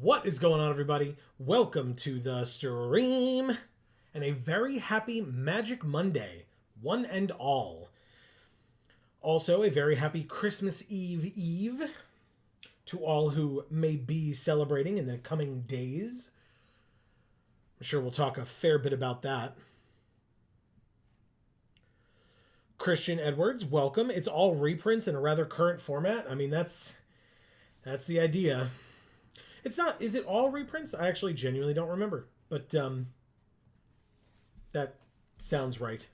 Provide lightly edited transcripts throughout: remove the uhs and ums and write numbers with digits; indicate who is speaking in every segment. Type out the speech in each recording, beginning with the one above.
Speaker 1: What is going on, everybody? Welcome to the stream and a very happy Magic Monday, one and all. Also, a very happy Christmas Eve to all who may be celebrating in the coming days. I'm sure we'll talk a fair bit about that. Christian Edwards, welcome. It's all reprints in a rather current format. I mean, that's the idea. It's not. Is it all reprints? I actually genuinely don't remember, but that sounds right.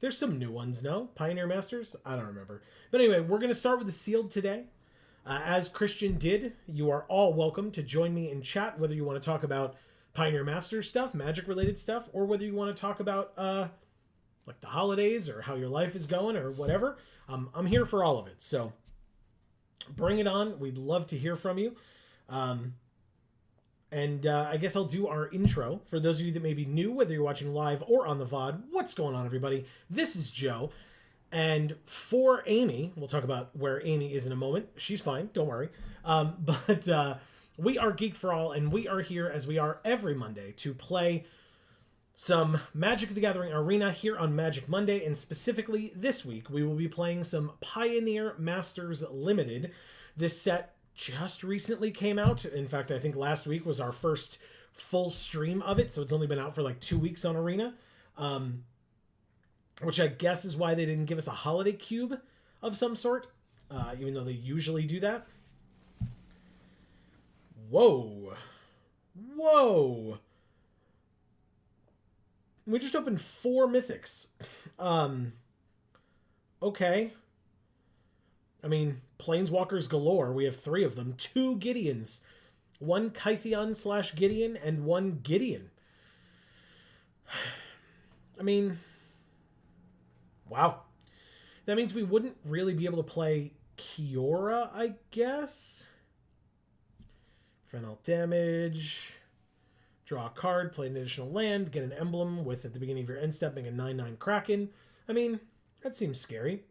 Speaker 1: There's some new ones, no? Pioneer Masters? I don't remember. But anyway, we're going to start with the sealed today. As Christian did, you are all welcome to join me in chat, whether you want to talk about Pioneer Masters stuff, Magic-related stuff, or whether you want to talk about like the holidays or how your life is going or whatever. I'm here for all of it, so bring it on. We'd love to hear from you. And I guess I'll do our intro. For those of you that may be new, whether you're watching live or on the VOD, what's going on, everybody? This is Joe. And for Amy, we'll talk about where Amy is in a moment. She's fine, don't worry. But we are Geek for All, and we are here, as we are every Monday, to play some Magic the Gathering Arena here on Magic Monday, and specifically this week we will be playing some Pioneer Masters Limited. This set just recently came out. In fact, I think last week was our first full stream of it, so it's only been out for like 2 weeks on Arena, which I guess is why they didn't give us a holiday cube of some sort, even though they usually do that. Whoa. We just opened 4 mythics. Okay. I mean, Planeswalkers galore. We have 3 of them. 2 Gideons. 1 Kytheon / Gideon and 1 Gideon. I mean, wow. That means we wouldn't really be able to play Kiora, I guess. Final damage. Draw a card, play an additional land, get an emblem with, at the beginning of your end step, make a 9/9 Kraken. I mean, that seems scary.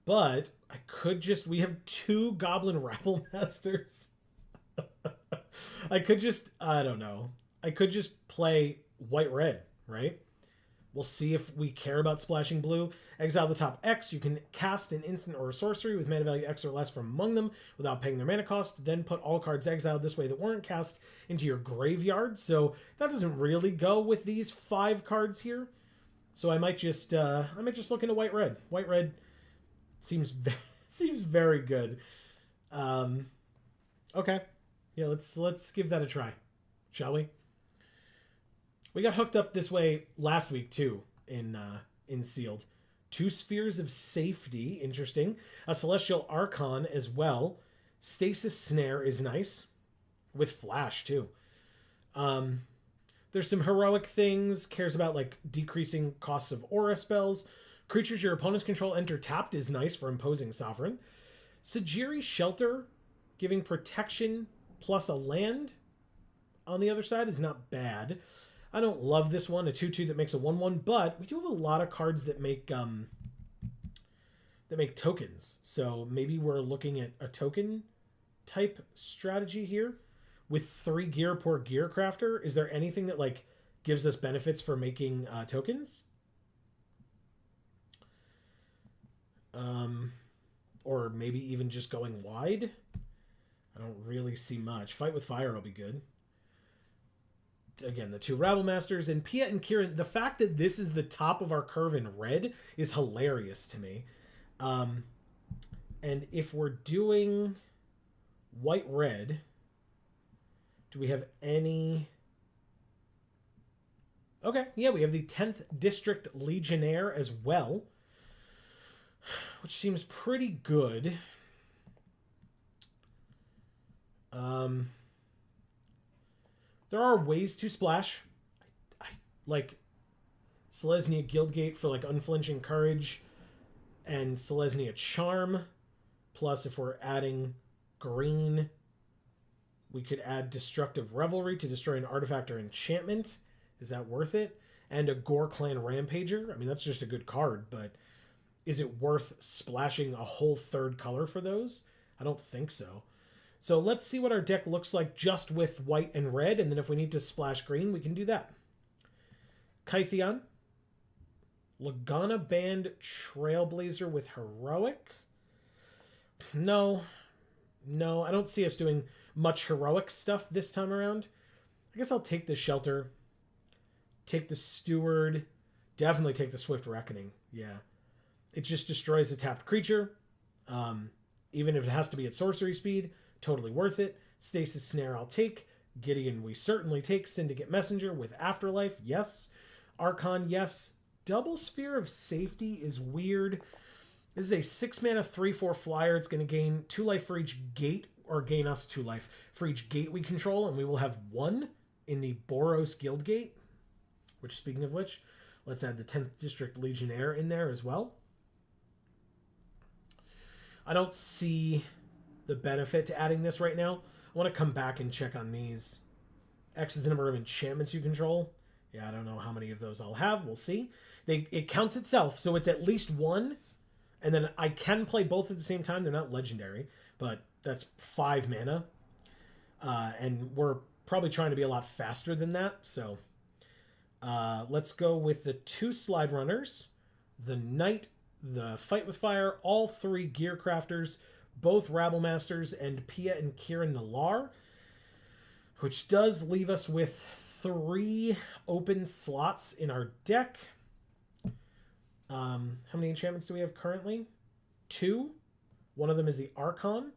Speaker 1: But I could just... We have 2 Goblin Rabble Masters. I could just... I don't know. I could just play white-red, right? We'll see if we care about splashing blue. Exile the top X. You can cast an instant or a sorcery with mana value X or less from among them without paying their mana cost. Then put all cards exiled this way that weren't cast into your graveyard. So that doesn't really go with these 5 cards here. So I might just look into white-red. White-red seems very good. Okay. Yeah, let's give that a try. Shall we? We got hooked up this way last week, too, in Sealed. 2 Spheres of Safety, interesting. A Celestial Archon as well. Stasis Snare is nice. With Flash, too. There's some heroic things. Cares about, like, decreasing costs of aura spells. Creatures your opponents control enter tapped is nice for Imposing Sovereign. Sajiri Shelter, giving protection plus a land on the other side is not bad. I don't love this one, a 2/2 that makes a 1/1, but we do have a lot of cards that make tokens. So maybe we're looking at a token type strategy here with 3 gear per gear crafter. Is there anything that like gives us benefits for making tokens? Or maybe even just going wide? I don't really see much. Fight with Fire will be good. Again, the 2 Rabble Masters and Pia and Kieran. The fact that this is the top of our curve in red is hilarious to me. And if we're doing white-red, do we have any... Okay, yeah, we have the 10th District Legionnaire as well, which seems pretty good. There are ways to splash. I like Selesnya Guildgate for like Unflinching Courage and Selesnya Charm. Plus, if we're adding green, we could add Destructive Revelry to destroy an artifact or enchantment. Is that worth it? And a Gore Clan Rampager. I mean, that's just a good card, but is it worth splashing a whole 3rd color for those? I don't think so. So let's see what our deck looks like just with white and red, and then if we need to splash green, we can do that. Kytheon. Lagana Band Trailblazer with Heroic. No, I don't see us doing much heroic stuff this time around. I guess I'll take the Shelter, take the Steward, definitely take the Swift Reckoning. Yeah. It just destroys a tapped creature. Even if it has to be at sorcery speed, totally worth it. Stasis Snare I'll take. Gideon we certainly take. Syndicate Messenger with Afterlife, yes. Archon, yes. Double Sphere of Safety is weird. This is a 6-mana 3/4 flyer. It's going to gain 2 life for each gate, or gain us 2 life for each gate we control, and we will have 1 in the Boros Guild Gate. Which, speaking of which, let's add the 10th District Legionnaire in there as well. I don't see the benefit to adding this right now. I want to come back and check on these. X is the number of enchantments you control. Yeah, I don't know how many of those I'll have. We'll see. It counts itself, so it's at least 1. And then I can play both at the same time. They're not legendary, but that's 5 mana. And we're probably trying to be a lot faster than that. So let's go with the 2 Slide Runners, the Knight, the Fight with Fire, all 3 Gear Crafters, both Rabble Masters, and Pia and Kieran Nalar, which does leave us with 3 open slots in our deck. How many enchantments do we have currently? 2. One of them is the Archon.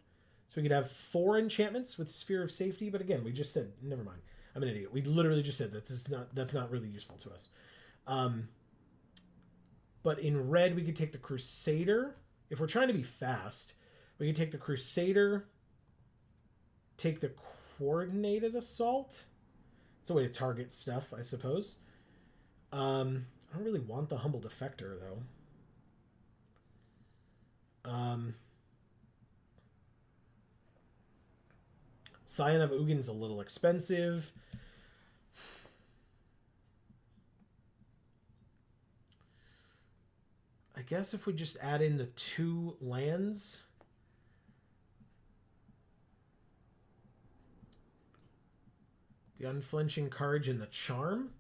Speaker 1: So we could have 4 enchantments with Sphere of Safety. But again, we just said, never mind. I'm an idiot. We literally just said that that's not really useful to us. But in red, we could take the Crusader. If we're trying to be fast, we could take the Crusader, take the Coordinated Assault. It's a way to target stuff, I suppose. I don't really want the Humble Defector, though. Scion of Ugin's a little expensive. I guess if we just add in the 2 lands... The Unflinching Courage and the Charm.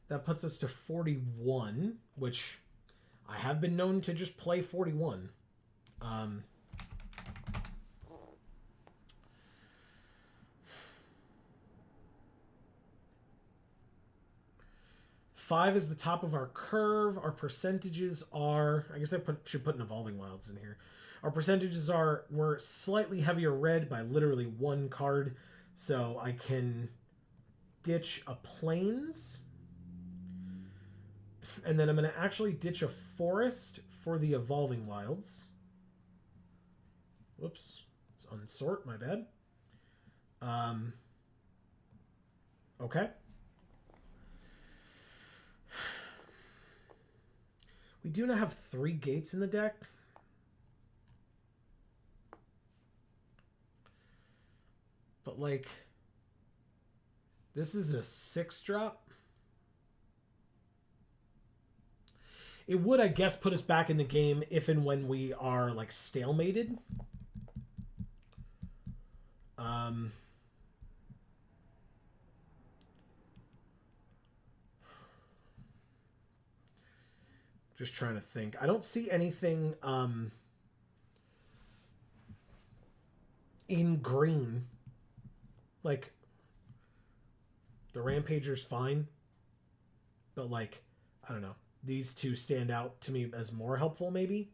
Speaker 1: That puts us to 41, which I have been known to just play 41. 5 is the top of our curve. Our percentages are... I guess I should put an Evolving Wilds in here. Our percentages are... We're slightly heavier red by literally 1 card. So I can ditch a Plains... And then I'm going to actually ditch a Forest for the Evolving Wilds. Whoops. It's unsort, my bad. Okay. We do not have 3 gates in the deck. But, like, this is a 6-drop. It would, I guess, put us back in the game if and when we are, like, stalemated. Just trying to think. I don't see anything in green. Like, the Rampager's fine. But, like, I don't know. These 2 stand out to me as more helpful, maybe.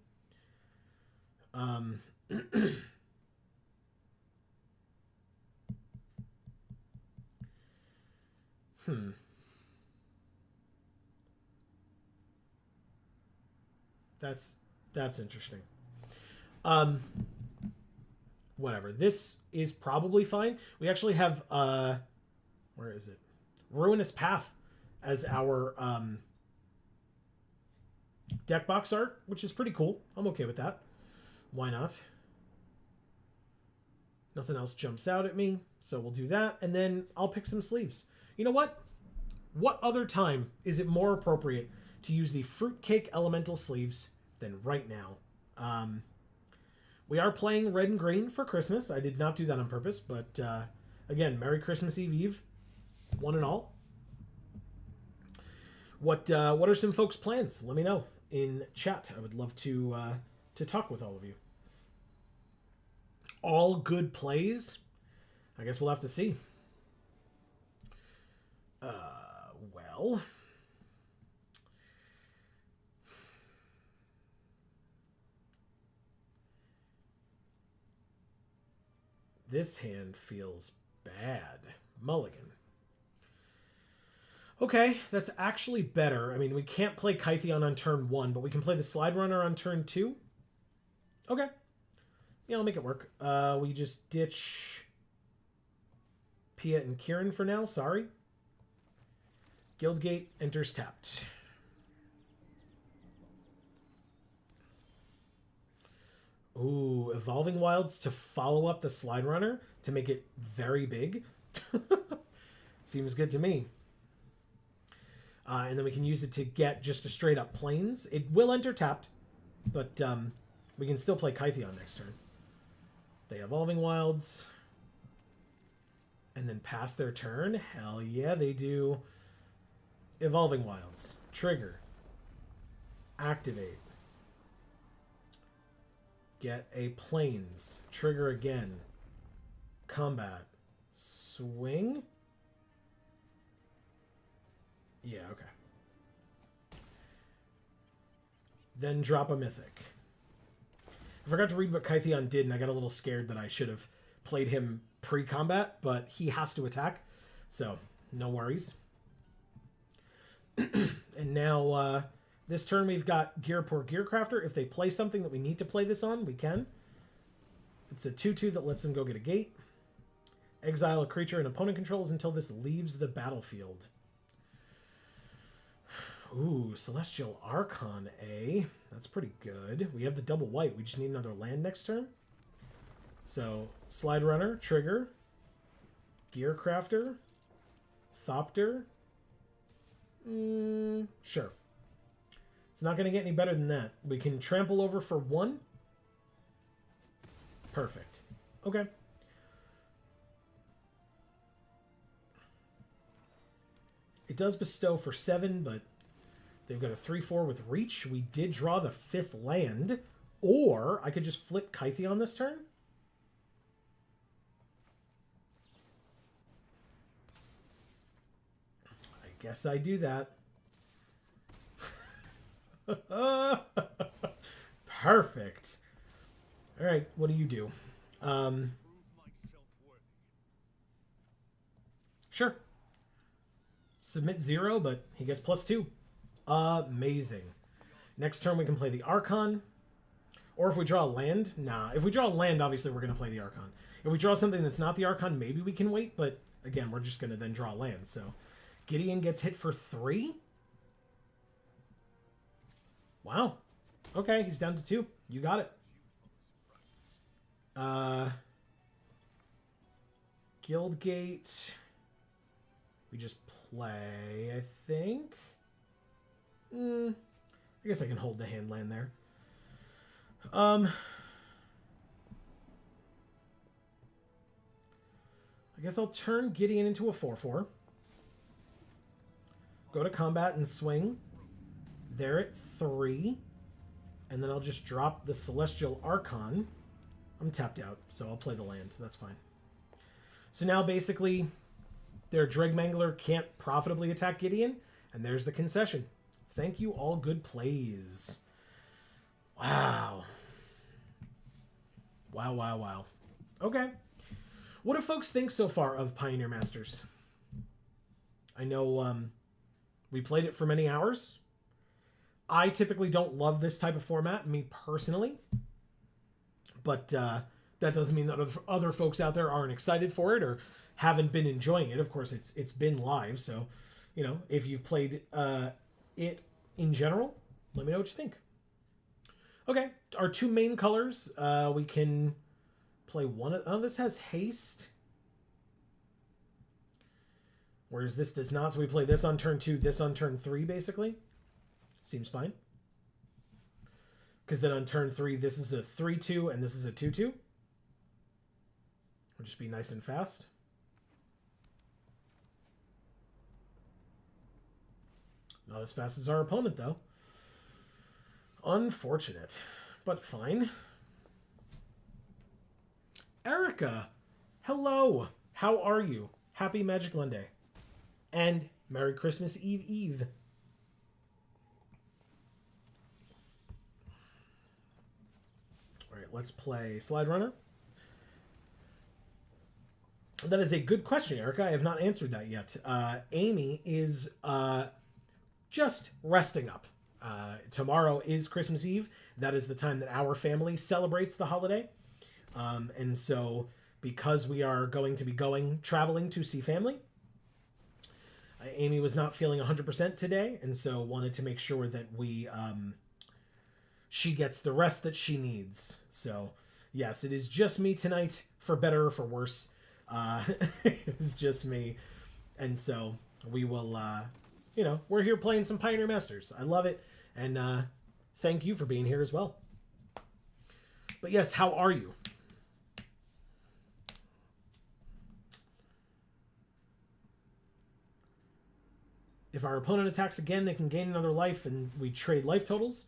Speaker 1: That's interesting. Whatever. This is probably fine. We actually have where is it? Ruinous Path as our deck box art, which is pretty cool. I'm okay with that. Why not? Nothing else jumps out at me, so we'll do that, and then I'll pick some sleeves. You know what? What other time is it more appropriate to use the Fruitcake Elemental Sleeves than right now. We are playing red and green for Christmas. I did not do that on purpose, but again, Merry Christmas Eve, one and all. What are some folks' plans? Let me know in chat. I would love to talk with all of you. All good plays? I guess we'll have to see. Well... This hand feels bad. Mulligan. Okay, that's actually better. I mean, we can't play Kytheon on turn 1, but we can play the Slide Runner on turn 2. Okay. Yeah, I'll make it work. We just ditch Pia and Kieran for now. Sorry. Guildgate enters tapped. Ooh, Evolving Wilds to follow up the Slide Runner to make it very big. Seems good to me. And then we can use it to get just a straight up Plains. It will enter tapped, but we can still play Kytheon next turn. They Evolving Wilds. And then pass their turn. Hell yeah, they do. Evolving Wilds. Trigger. Activate. Get a Plains. Trigger again. Combat. Swing. Yeah, okay. Then drop a Mythic. I forgot to read what Kytheon did, and I got a little scared that I should have played him pre-combat, but he has to attack, so no worries. And now, this turn we've got Gearport Gearcrafter. If they play something that we need to play this on, we can. It's a 2/2 that lets them go get a gate. Exile a creature an opponent controls until this leaves the battlefield. Ooh, Celestial Archon, eh? That's pretty good. We have the double white. We just need another land next turn. So, Slide Runner, Trigger, Gearcrafter, Thopter. Sure. It's not going to get any better than that. We can trample over for 1. Perfect. Okay. It does bestow for 7, but they've got a 3/4 with reach. We did draw the 5th land. Or I could just flip Kytheon this turn. I guess I do that. Perfect. All right, what do you do? Sure. Submit 0, but he gets +2. Amazing. Next turn we can play the Archon. Or if we draw a land, nah. If we draw a land, obviously we're going to play the Archon. If we draw something that's not the Archon, maybe we can wait, but again, we're just going to then draw a land. So Gideon gets hit for 3. Wow. Okay, he's down to 2. You got it. Guildgate. We just play, I think. I guess I can hold the hand land there. I guess I'll turn Gideon into a 4/4. Go to combat and swing. They're at 3. And then I'll just drop the Celestial Archon. I'm tapped out, so I'll play the land. That's fine. So now basically their Dregmangler can't profitably attack Gideon, and there's the concession. Thank you, all good plays. Wow. Wow, wow, wow. Okay. What do folks think so far of Pioneer Masters? I know we played it for many hours. I typically don't love this type of format, me personally. But that doesn't mean that other folks out there aren't excited for it or haven't been enjoying it. Of course, it's been live, so, you know, if you've played it in general, let me know what you think. Okay, our 2 main colors, we can play one of... Oh, this has haste. Whereas this does not, so we play this on turn 2, this on turn 3, basically. Seems fine. Because then on turn 3, this is a 3-2 and this is a 2-2. It'll just be nice and fast. Not as fast as our opponent, though. Unfortunate, but fine. Erica, hello. How are you? Happy Magic Monday. And Merry Christmas Eve Eve. All right, let's play Slide Runner. That is a good question, Erica. I have not answered that yet. Amy is just resting up. Tomorrow is Christmas Eve. That is the time that our family celebrates the holiday. And so, because we are going to be traveling to see family, Amy was not feeling 100% today, and so wanted to make sure that she gets the rest that she needs. So, yes, it is just me tonight, for better or for worse. It's just me. And so, we will, we're here playing some Pioneer Masters. I love it, and thank you for being here as well. But yes, how are you? If our opponent attacks again, they can gain another life, and we trade life totals.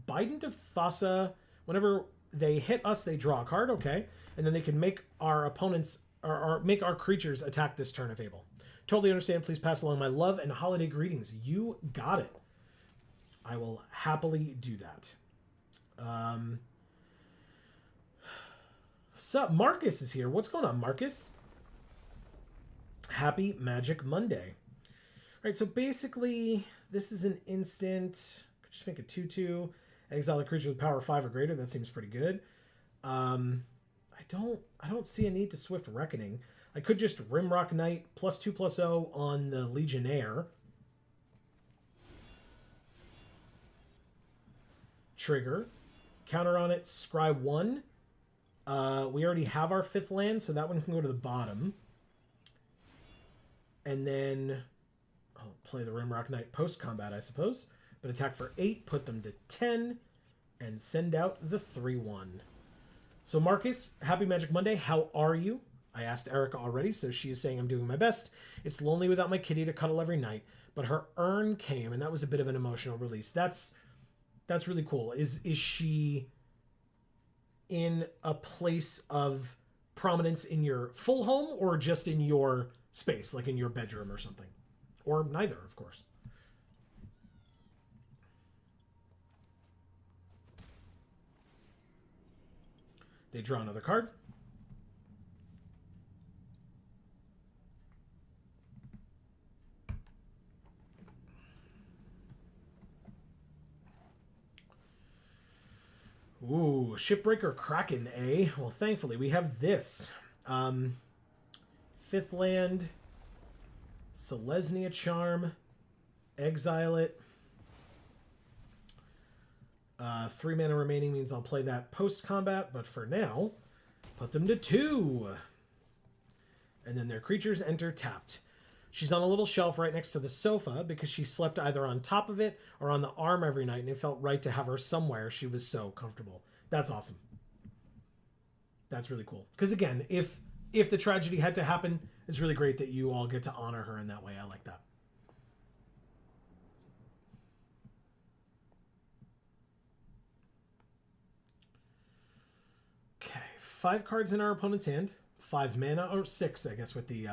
Speaker 1: Bident of Thassa, whenever they hit us, they draw a card, okay? And then they can make our opponents, or make our creatures attack this turn if able. Totally understand. Please pass along my love and holiday greetings. You got it. I will happily do that. Sup, Marcus is here. What's going on, Marcus? Happy Magic Monday. All right, so basically, this is an instant. Could just make a 2/2. Exile a creature with power 5 or greater. That seems pretty good. I don't see a need to Swift Reckoning. I could just Rimrock Knight +2/+0 on the Legionnaire. Trigger. Counter on it, Scry 1. We already have our 5th land, so that one can go to the bottom. And then I'll play the Rimrock Knight post-combat, I suppose. But attack for 8, put them to 10, and send out the 3/1. So Marcus, happy Magic Monday. How are you? I asked Erica already, so she is saying I'm doing my best. It's lonely without my kitty to cuddle every night, but her urn came, and that was a bit of an emotional release. That's really cool. Is she in a place of prominence in your full home, or just in your space, like in your bedroom or something? Or neither, of course. They draw another card. Ooh, Shipbreaker Kraken, eh? Well, thankfully, we have this. 5th land, Selesnya Charm, exile it. 3 mana remaining means I'll play that post-combat, but for now, put them to 2. And then their creatures enter tapped. She's on a little shelf right next to the sofa because she slept either on top of it or on the arm every night, and it felt right to have her somewhere. She was so comfortable. That's awesome. That's really cool. Because again, if the tragedy had to happen, it's really great that you all get to honor her in that way. I like that. Okay, 5 cards in our opponent's hand. 5 mana, or 6, I guess, with the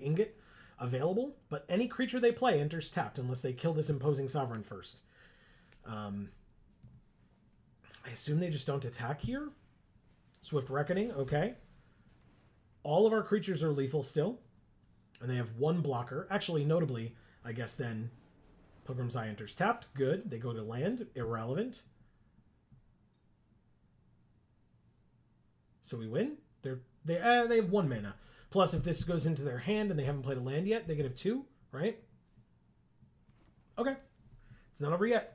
Speaker 1: ingot available. But any creature they play enters tapped unless they kill this imposing sovereign first. I assume they just don't attack here. Swift Reckoning, okay. All of our creatures are lethal still. And they have 1 blocker. Actually, notably, I guess then, Pilgrim's Eye enters tapped. Good. They go to land. Irrelevant. So we win. They have 1 mana. Plus, if this goes into their hand and they haven't played a land yet, they can have 2, right? Okay. It's not over yet.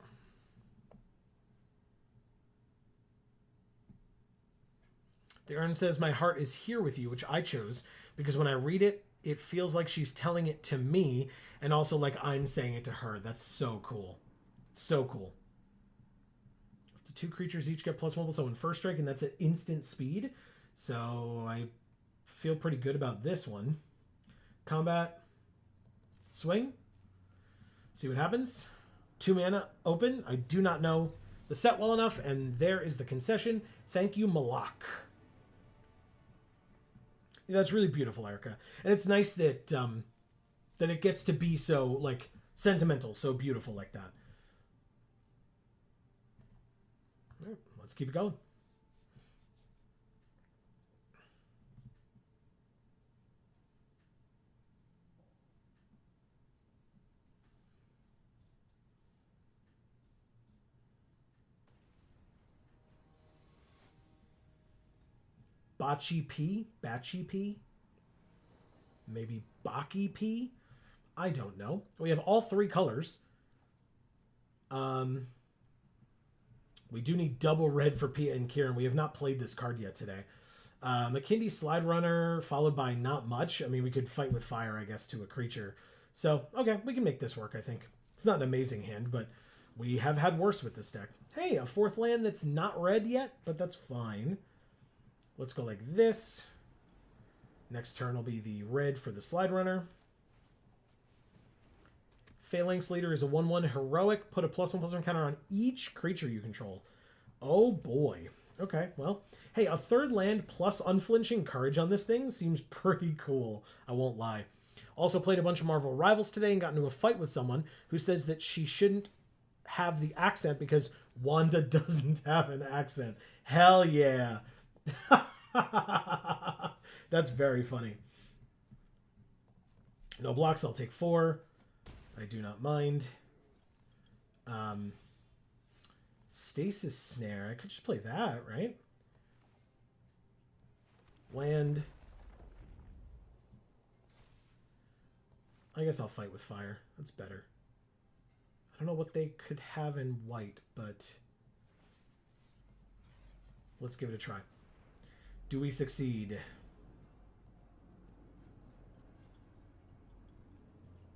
Speaker 1: The urn says, my heart is here with you, which I chose because when I read it, it feels like she's telling it to me and also like I'm saying it to her. That's so cool. So cool. Up to 2 creatures each get +1 +1 first strike, and that's at instant speed. So I feel pretty good about this one. Combat. Swing. See what happens. 2 mana open. I do not know the set well enough, and there is the concession. Thank you, Malak. Yeah, that's really beautiful, Erica. And it's nice that that it gets to be so, like, sentimental, so beautiful like that. All right, let's keep it going. Bachi P? Maybe Baki P? I don't know. We have all 3 colors. We do need double red for Pia and Kieran. We have not played this card yet today. McKindy Slide Runner, followed by not much. I mean, we could fight with fire, I guess, to a creature. So, okay, we can make this work, I think. It's not an amazing hand, but we have had worse with this deck. Hey, a 4th land that's not red yet, but that's fine. Let's go like this. Next turn will be the red for the Slide Runner. Phalanx Leader is a 1/1 heroic. Put a +1/+1 counter on each creature you control. Oh boy. Okay, well. Hey, a 3rd land plus unflinching courage on this thing seems pretty cool. I won't lie. Also played a bunch of Marvel Rivals today and got into a fight with someone who says that she shouldn't have the accent because Wanda doesn't have an accent. Hell yeah. That's very funny. No blocks, I'll take 4. I do not mind. Stasis Snare. I could just play that, right? Land. I guess I'll fight with fire. That's better. I don't know what they could have in white, but let's give it a try. Do we succeed?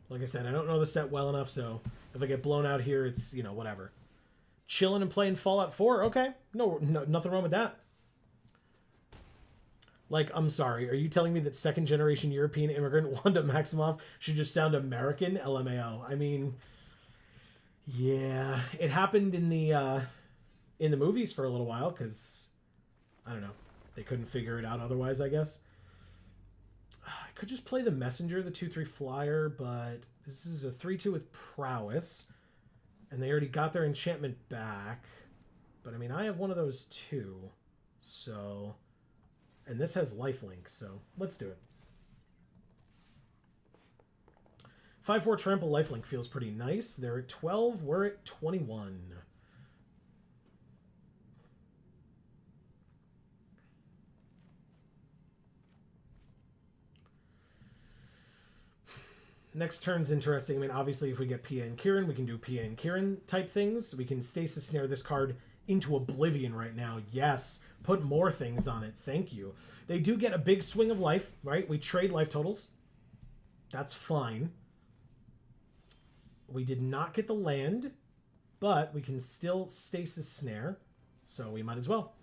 Speaker 1: Like I said, I don't know the set well enough, so if I get blown out here, it's, you know, whatever. Chilling and playing Fallout 4? Okay. No, nothing wrong with that. Like, I'm sorry. Are you telling me that 2nd generation European immigrant Wanda Maximoff should just sound American? LMAO. I mean, yeah. It happened in the movies for a little while because, I don't know. They couldn't figure it out otherwise, I guess. I could just play the Messenger, the 2/3 flyer, but this is a 3/2 with prowess. And they already got their enchantment back. But, I mean, I have one of those too. So, and this has lifelink, so let's do it. 5/4 trample lifelink feels pretty nice. They're at 12, we're at 21. Next turn's interesting. I mean, obviously, if we get Pia and Kieran, we can do Pia and Kieran type things. We can Stasis Snare this card into oblivion right now. Yes, put more things on it. Thank you. They do get a big swing of life, right? We trade life totals. That's fine. We did not get the land, but we can still Stasis Snare, so we might as well.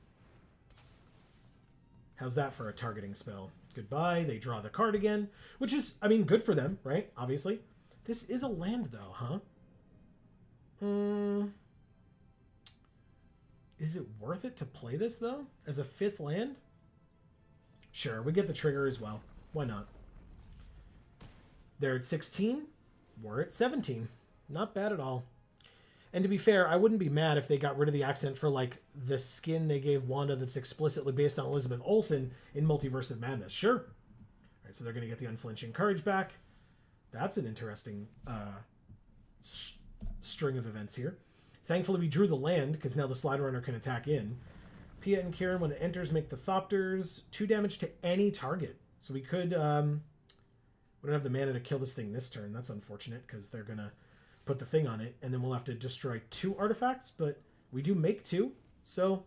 Speaker 1: How's that for a targeting spell? Goodbye. They draw the card again, which is, I mean, good for them, right? Obviously. This is a land, though, huh? Is it worth it to play this, though? As a 5th land? Sure, we get the trigger as well. Why not? They're at 16. We're at 17. Not bad at all. And to be fair, I wouldn't be mad if they got rid of the accent for, like, the skin they gave Wanda that's explicitly based on Elizabeth Olsen in Multiverse of Madness. Sure. All right, so they're going to get the Unflinching Courage back. That's an interesting string of events here. Thankfully, we drew the land, because now the Slide Runner can attack in. Pia and Kieran, when it enters, make the Thopters 2 damage to any target. So we could... we don't have the mana to kill this thing this turn. That's unfortunate, because they're going to put the thing on it, and then we'll have to destroy 2 artifacts, but we do make 2, so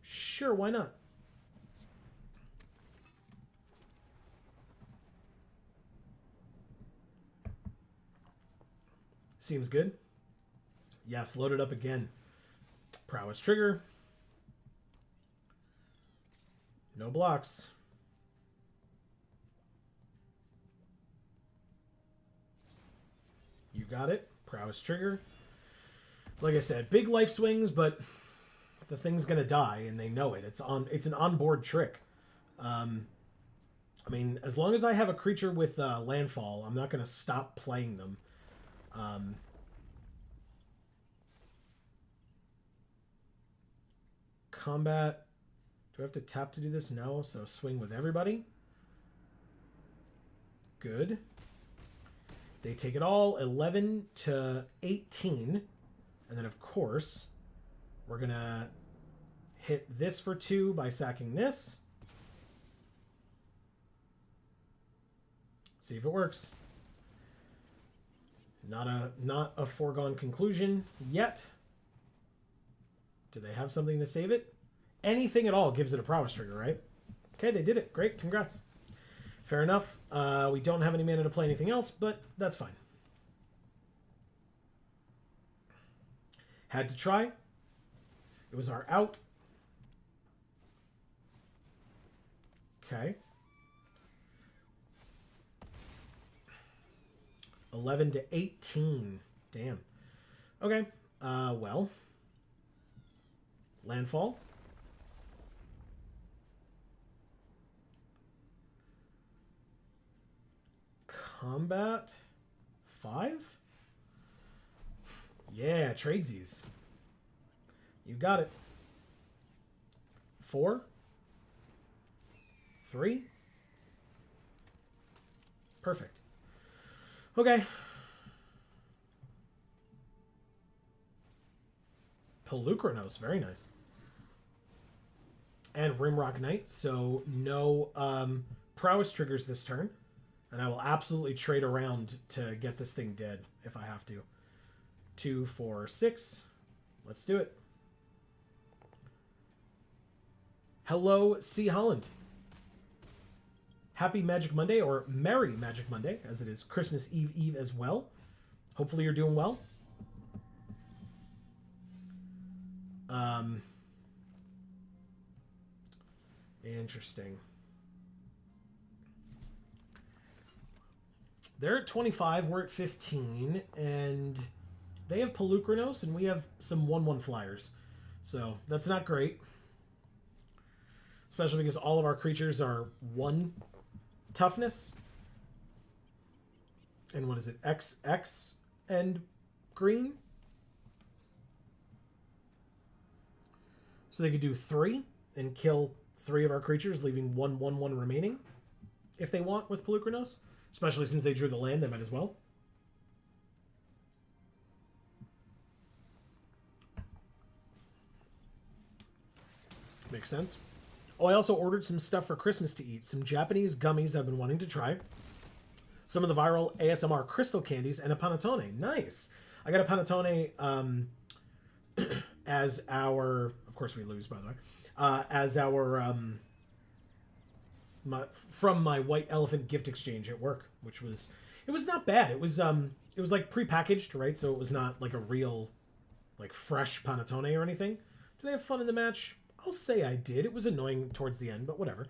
Speaker 1: sure, why not? Seems good. Yes, load it up again. Prowess trigger. No blocks. You got it. Prowess trigger. Like I said, big life swings, but the thing's gonna die, and they know it. It's an onboard trick. I mean, as long as I have a creature with landfall, I'm not gonna stop playing them. Combat. Do I have to tap to do this? No. So swing with everybody. Good. They take it all, 11 to 18. And then, of course, we're going to hit this for 2 by sacking this. See if it works. Not a foregone conclusion yet. Do they have something to save it? Anything at all gives it a prowess trigger, right? Okay, they did it. Great, congrats. Fair enough. We don't have any mana to play anything else, but that's fine. Had to try. It was our out. Okay. 11 to 18. Damn. Okay. Well. Landfall. Combat. 5? Yeah, tradesies. You got it. 4? 3? Perfect. Okay. Pelucranos, very nice. And Rimrock Knight, so no prowess triggers this turn. And I will absolutely trade around to get this thing dead if I have to. 2, 4, 6. Let's do it. Hello, C. Holland. Happy Magic Monday, or Merry Magic Monday, as it is Christmas Eve as well. Hopefully you're doing well. Interesting. They're at 25, we're at 15, and they have Pelucranos, and we have some 1/1 flyers. So that's not great. Especially because all of our creatures are 1 toughness. And what is it? XX and green? So they could do 3 and kill 3 of our creatures, leaving 1/1/1 remaining. If they want with Pelucranos. Especially since they drew the land, they might as well. Makes sense. Oh, I also ordered some stuff for Christmas to eat. Some Japanese gummies I've been wanting to try. Some of the viral ASMR crystal candies and a panettone. Nice. I got a panettone as our... Of course we lose, by the way. As our... from my White Elephant gift exchange at work, which was... It was not bad. It was like prepackaged, right? So it was not like a real, like, fresh panettone or anything. Did I have fun in the match? I'll say I did. It was annoying towards the end, but whatever.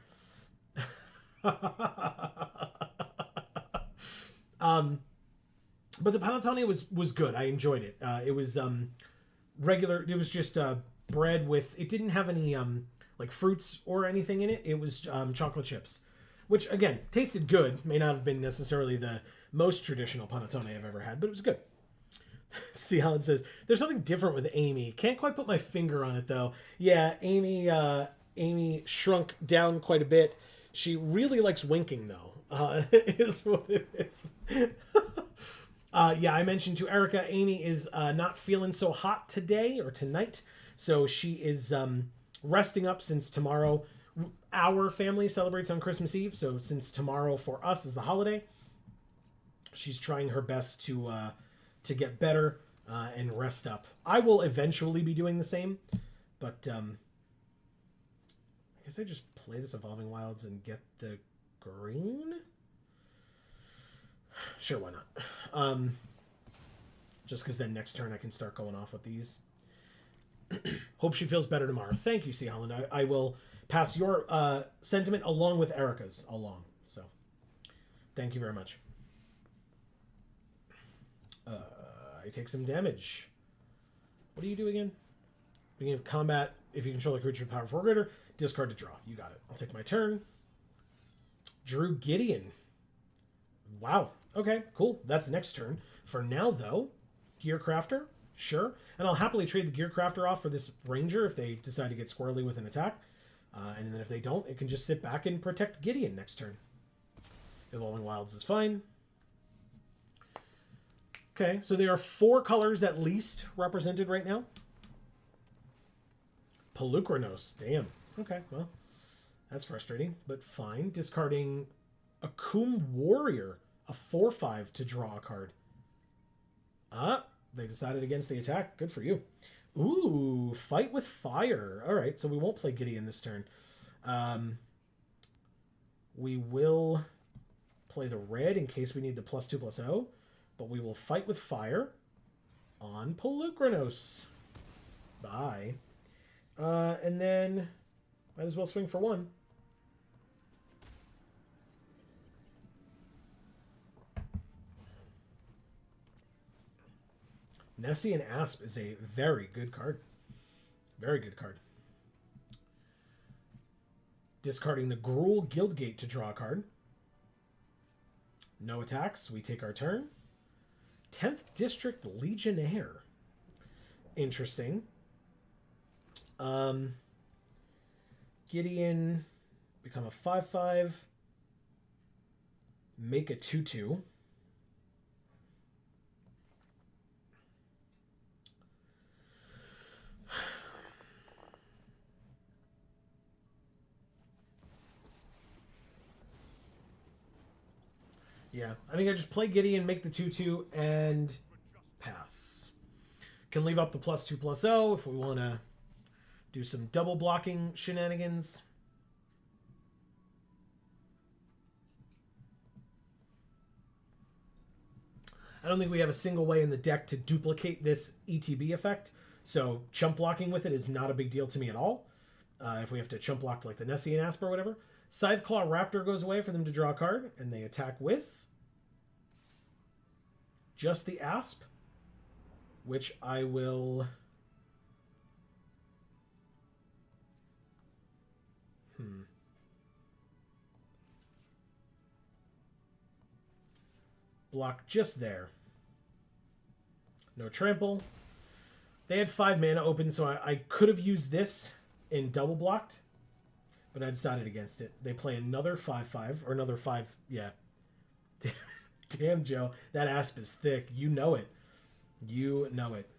Speaker 1: But the panettone was good. I enjoyed it. It was regular. It was just bread with... It didn't have any like fruits or anything in it. It was chocolate chips, which again tasted good. May not have been necessarily the most traditional panettone I've ever had, but it was good. See how it says there's something different with Amy. Can't quite put my finger on it though. Yeah, Amy shrunk down quite a bit. She really likes winking though. Is what it is. Yeah, I mentioned to Erica, Amy is not feeling so hot today or tonight, so she is resting up since tomorrow. Our family celebrates on Christmas Eve, so since tomorrow for us is the holiday, she's trying her best to get better and rest up. I will eventually be doing the same, but I guess I just play this Evolving Wilds and get the green? Sure, why not? Just because then next turn I can start going off with these. Hope she feels better tomorrow. Thank you, C. Holland. I will pass your sentiment along with Erica's along. So, thank you very much. I take some damage. What do you do again? Beginning of combat, if you control a creature with power 4 greater, discard to draw. You got it. I'll take my turn. Drew Gideon. Wow. Okay, cool. That's next turn. For now, though, Gear Crafter, sure. And I'll happily trade the Gear Crafter off for this Ranger if they decide to get squirrely with an attack. And then if they don't, it can just sit back and protect Gideon next turn. Evolving Wilds is fine. Okay, so there are 4 colors at least represented right now. Pelucranos, damn. Okay, well, that's frustrating, but fine. Discarding Akum Warrior, a 4/5 to draw a card. They decided against the attack. Good for you. Ooh, Fight with Fire. All right, so we won't play Gideon this turn. We will play the red in case we need the +2/+0, but we will Fight with Fire on Pelucranos. Bye. And then might as well swing for 1. Nessian Asp is a very good card. Very good card. Discarding the Gruul Guildgate to draw a card. No attacks. We take our turn. 10th District Legionnaire. Interesting. Gideon, become a 5/5. Make a 2/2. Yeah, I think I just play Gideon, make the 2/2, and pass. Can leave up the +2/+0 if we want to do some double blocking shenanigans. I don't think we have a single way in the deck to duplicate this ETB effect, so chump blocking with it is not a big deal to me at all. If we have to chump block like the Nessian Asp or whatever. Scytheclaw Raptor goes away for them to draw a card, and they attack with just the Asp, which I will... block just there. No trample. They had 5 mana open, so I could have used this in double blocked, but I decided against it. They play another 5/5, or another 5, yeah. Damn, Joe, that Asp is thick. You know it. You know it.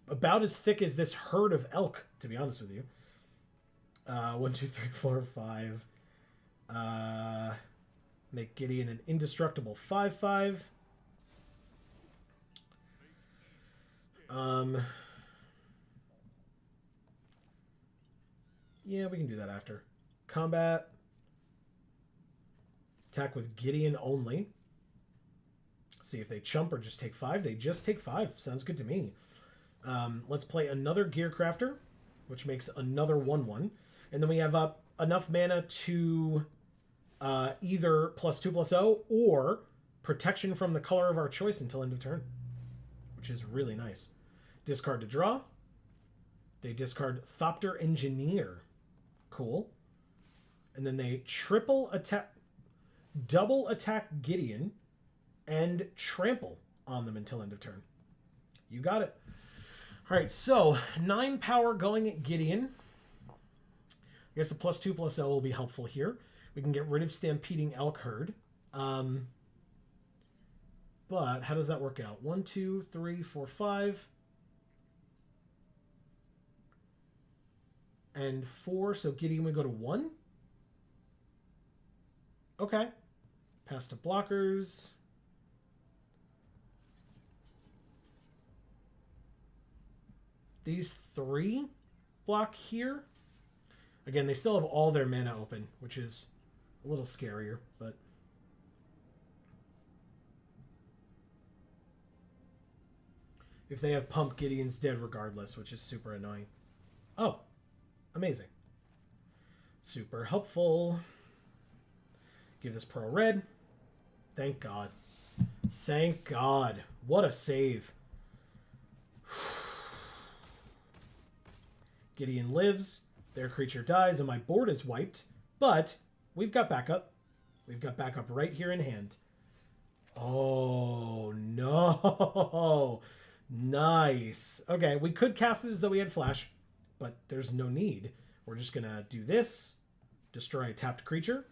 Speaker 1: About as thick as this herd of elk, to be honest with you. 1, 2, 3, 4, 5. Make Gideon an indestructible 5/5. Yeah, we can do that after. Combat. Attack with Gideon only. See if they chump or just take 5. They just take 5. Sounds good to me. Let's play another Gear Crafter, which makes another 1/1. And then we have up enough mana to either +2/+0 or protection from the color of our choice until end of turn, which is really nice. Discard to draw. They discard Thopter Engineer. Cool. And then they double attack Gideon and trample on them until end of turn. You got it. All right, so 9 power going at Gideon. I guess the +2/+0 will be helpful here. We can get rid of Stampeding Elk Herd. But how does that work out? 1, 2, 3, 4, 5. And 4, so Gideon would go to 1. Okay. Pass to blockers. These 3 block here. Again, they still have all their mana open, which is a little scarier, but... If they have pump, Gideon's dead regardless, which is super annoying. Oh, amazing. Super helpful. Give this pro red. Thank God. Thank God. What a save. Gideon lives. Their creature dies, and my board is wiped. But we've got backup. We've got backup right here in hand. Oh, no. Nice. Okay, we could cast it as though we had flash, but there's no need. We're just going to do this. Destroy a tapped creature.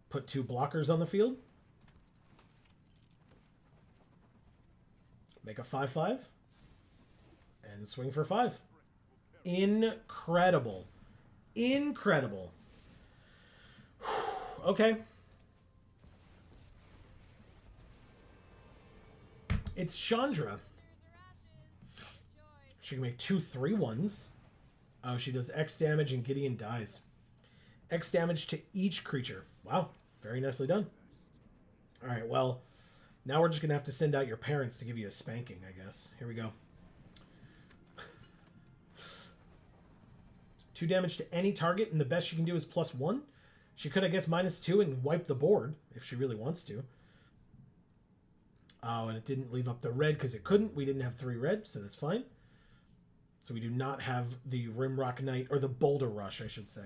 Speaker 1: Put 2 blockers on the field. Make a 5/5. And swing for 5. Incredible. Incredible. Okay. It's Chandra. She can make 2 3/1s. Oh, she does X damage and Gideon dies. X damage to each creature. Wow. Very nicely done. All right, well, now we're just going to have to send out your parents to give you a spanking, I guess. Here we go. 2 damage to any target, and the best she can do is +1. She could, I guess, -2 and wipe the board if she really wants to. Oh, and it didn't leave up the red because it couldn't. We didn't have 3 red, so that's fine. So we do not have the Rimrock Knight, or the Boulder Rush, I should say.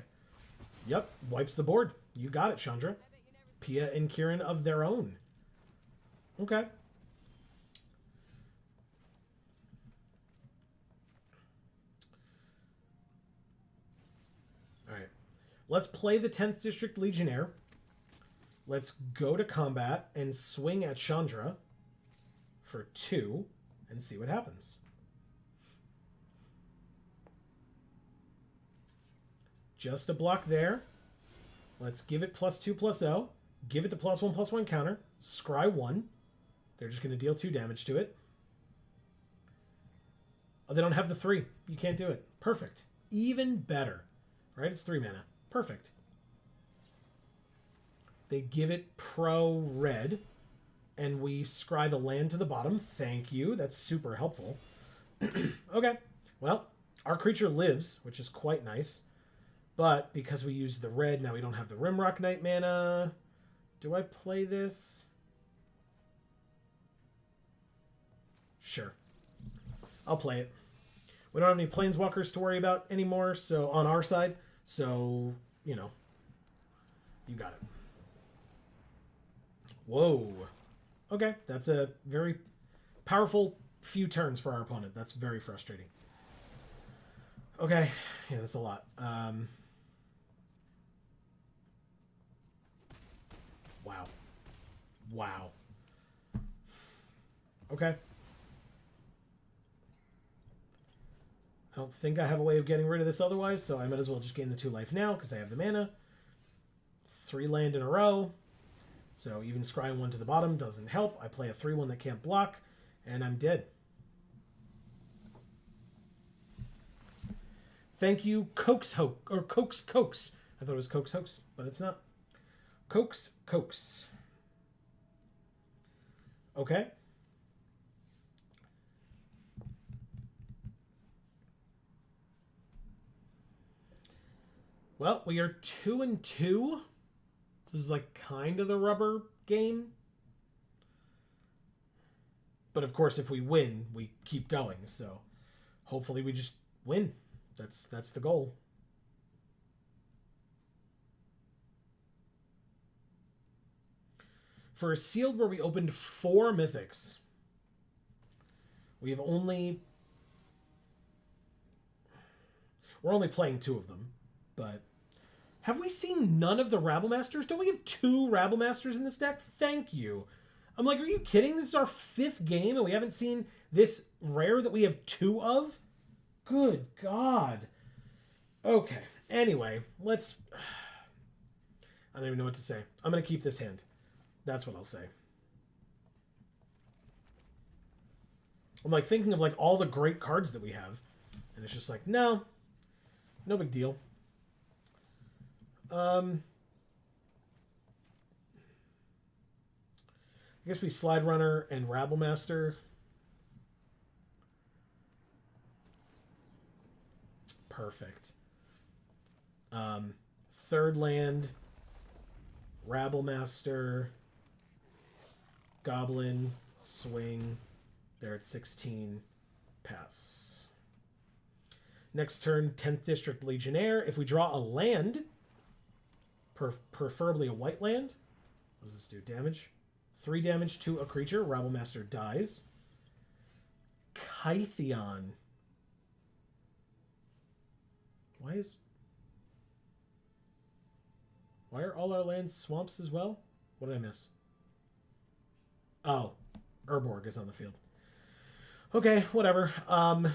Speaker 1: Yep, wipes the board. You got it, Chandra. Pia and Kieran of their own. Okay. All right. Let's play the 10th District Legionnaire. Let's go to combat and swing at Chandra for 2 and see what happens. Just a block there. Let's give it +2/+0. Give it the +1/+1 counter. Scry 1. They're just going to deal 2 damage to it. Oh, they don't have the 3. You can't do it. Perfect. Even better. Right? It's 3 mana. Perfect. They give it pro red. And we scry the land to the bottom. Thank you. That's super helpful. Okay. Well, our creature lives, which is quite nice. But because we used the red, now we don't have the Rimrock Knight mana. Do I play this? Sure. I'll play it. We don't have any Planeswalkers to worry about anymore, so on our side. So, you know. You got it. Whoa. Okay, that's a very powerful few turns for our opponent. That's very frustrating. Okay, yeah, that's a lot. Wow. Wow. Okay. I don't think I have a way of getting rid of this otherwise, so I might as well just gain the 2 life now because I have the mana. 3 land in a row. So even scrying 1 to the bottom doesn't help. I play a 3/1 that can't block, and I'm dead. Thank you, Coax. I thought it was Coax Hoax, but it's not. Coax. Okay. Well, we are 2-2. This is like kind of the rubber game. But of course, if we win, we keep going. So hopefully we just win. That's the goal. For a sealed where we opened 4 mythics, we have only... We're only playing 2 of them, but... Have we seen none of the Rabblemasters? Don't we have 2 Rabblemasters in this deck? Thank you. I'm like, are you kidding? This is our 5th game and we haven't seen this rare that we have 2 of? Good God. Okay. Anyway, let's... I don't even know what to say. I'm going to keep this hand. That's what I'll say. I'm like thinking of like all the great cards that we have. And it's just like, no. No big deal. I guess we Slide Runner and Rabble Master. Perfect. Third land, Rabble Master, Goblin, swing. They're at 16. Pass. Next turn, 10th District Legionnaire. If we draw a land, preferably a white land, what does this do? Damage? 3 damage to a creature. Rabble Master dies. Kytheon. Why are all our lands swamps as well? What did I miss? Oh, Urborg is on the field. Okay, whatever. I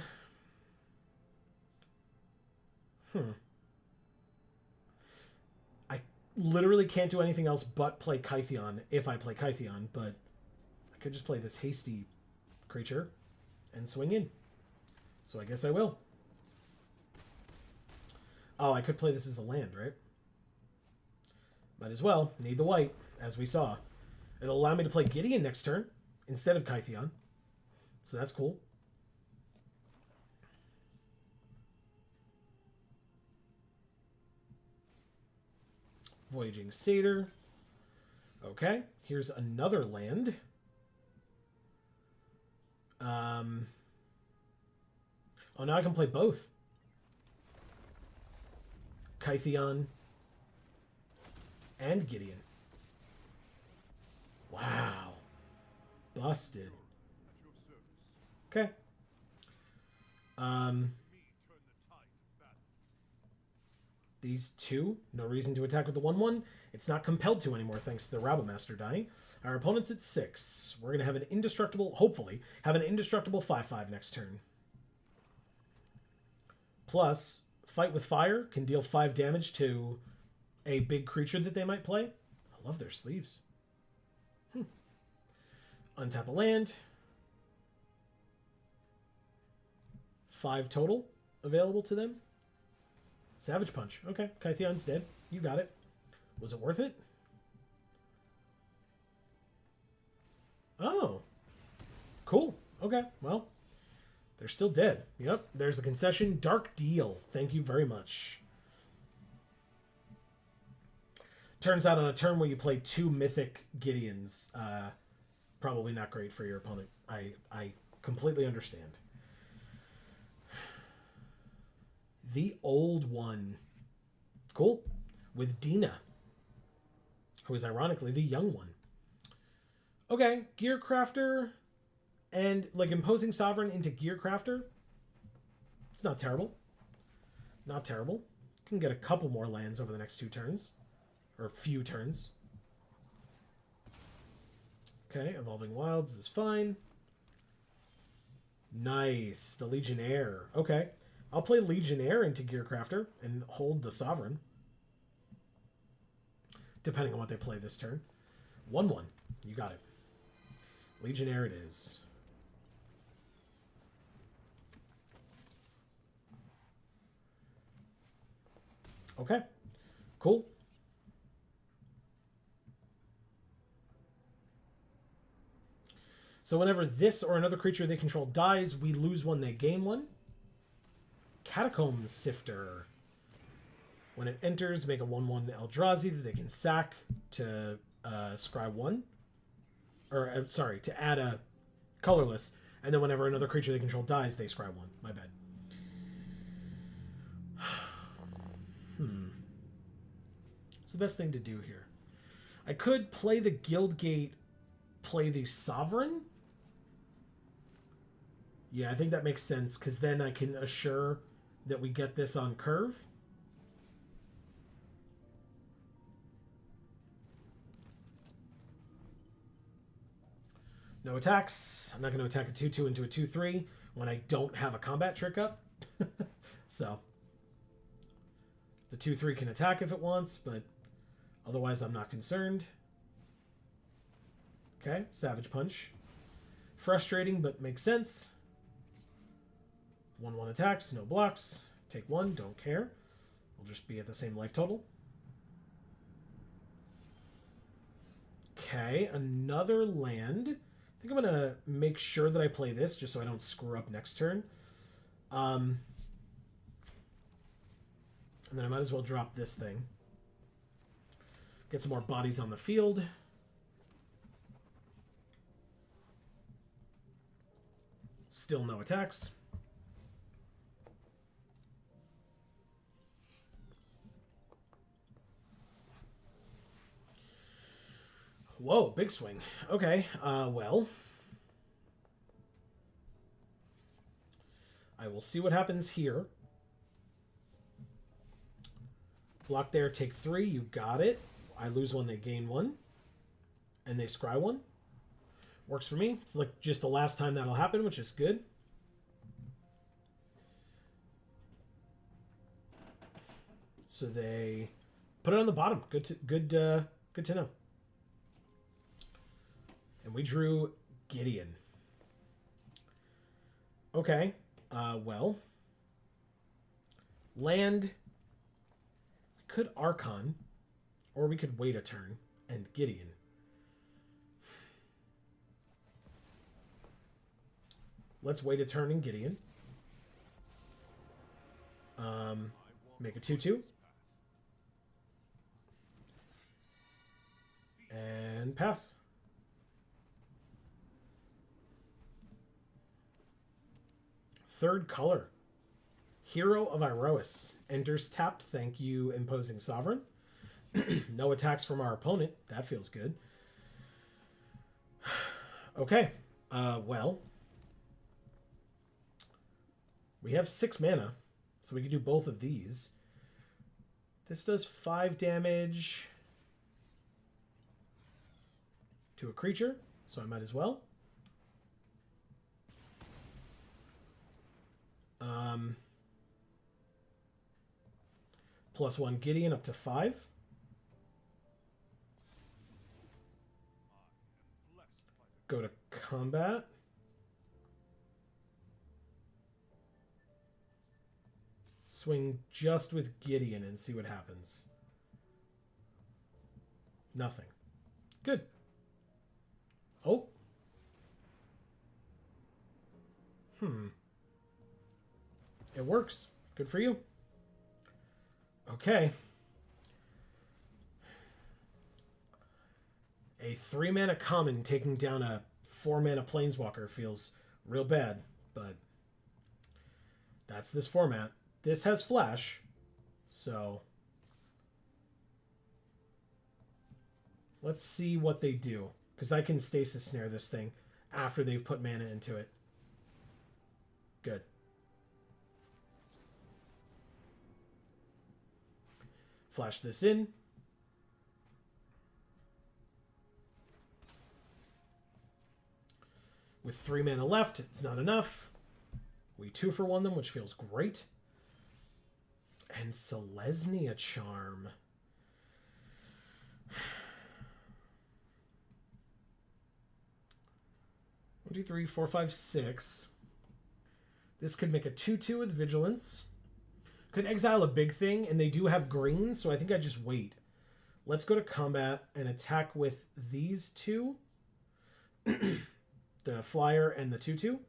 Speaker 1: literally can't do anything else but play Kytheon if I play Kytheon, but I could just play this hasty creature and swing in. So I guess I will. Oh, I could play this as a land, right? Might as well. Need the white, as we saw. It'll allow me to play Gideon next turn instead of Kytheon. So that's cool. Voyaging Satyr. Okay, here's another land. Oh, now I can play both. Kytheon and Gideon. Wow. Busted. Okay. These two, no reason to attack with the 1/1. It's not compelled to anymore thanks to the Rabble Master dying. Our opponent's at 6. We're going to have an indestructible, hopefully, have an indestructible 5/5 next turn. Plus, Fight with Fire can deal 5 damage to a big creature that they might play. I love their sleeves. Untap a land. 5 total available to them. Savage Punch. Okay, Kytheon's dead. You got it. Was it worth it? Oh. Cool. Okay, well, they're still dead. Yep, there's a concession. Dark Deal. Thank you very much. Turns out on a turn where you play 2 Mythic Gideons, probably not great for your opponent. I completely understand. The Old One. Cool. With Dina, who is ironically the young one. Okay, Gearcrafter and like Imposing Sovereign into Gearcrafter. It's not terrible. Not terrible. Can get a couple more lands over the next 2 turns. Or a few turns. Okay, Evolving Wilds is fine. Nice. The Legionnaire. Okay. I'll play Legionnaire into Gearcrafter and hold the Sovereign. Depending on what they play this turn. 1/1. You got it. Legionnaire it is. Okay. Cool. So whenever this or another creature they control dies, we lose 1, they gain 1. Catacomb Sifter. When it enters, make a 1/1 Eldrazi that they can sack to scry 1. Or, sorry, to add a colorless. And then whenever another creature they control dies, they scry 1. My bad. What's the best thing to do here? I could play the Guildgate, play the Sovereign. Yeah, I think that makes sense, because then I can assure that we get this on curve. No attacks. I'm not going to attack a 2/2 into a 2/3 when I don't have a combat trick up. So, the 2/3 can attack if it wants, but otherwise I'm not concerned. Okay, Savage Punch. Frustrating, but makes sense. 1/1 attacks, no blocks. Take 1, don't care. We'll just be at the same life total. Okay, another land. I think I'm going to make sure that I play this just so I don't screw up next turn. And then I might as well drop this thing. Get some more bodies on the field. Still no attacks. Whoa, big swing. Okay, well. I will see what happens here. Block there, take 3. You got it. I lose 1, they gain 1. And they scry 1. Works for me. It's like just the last time that'll happen, which is good. So they put it on the bottom. Good to know. And we drew Gideon. Okay. Well. Land. We could Archon. Or we could wait a turn. And Gideon. Let's wait a turn in Gideon. Make a 2/2. And pass. Third color. Hero of Iroas. Enters tapped. Thank you, Imposing Sovereign. No attacks from our opponent. That feels good. Okay. Well. We have 6 mana, so we can do both of these. This does 5 damage to a creature, so I might as well. +1 Gideon up to 5. Go to combat. Swing just with Gideon and see what happens. Nothing. Good. Oh. It works. Good for you. Okay. A 3-mana common taking down a 4-mana planeswalker feels real bad, but that's this format. This has flash, so let's see what they do, because I can stasis snare this thing after they've put mana into it. Good. Flash this in. With 3 mana left, it's not enough. We 2-for-1 them, which feels great. And Selesnya Charm. 1, 2, 3, 4, 5, 6. This could make a 2/2 with Vigilance. Could exile a big thing, and they do have green, so I think I just wait. Let's go to combat and attack with these 2. The flyer and the 2/2.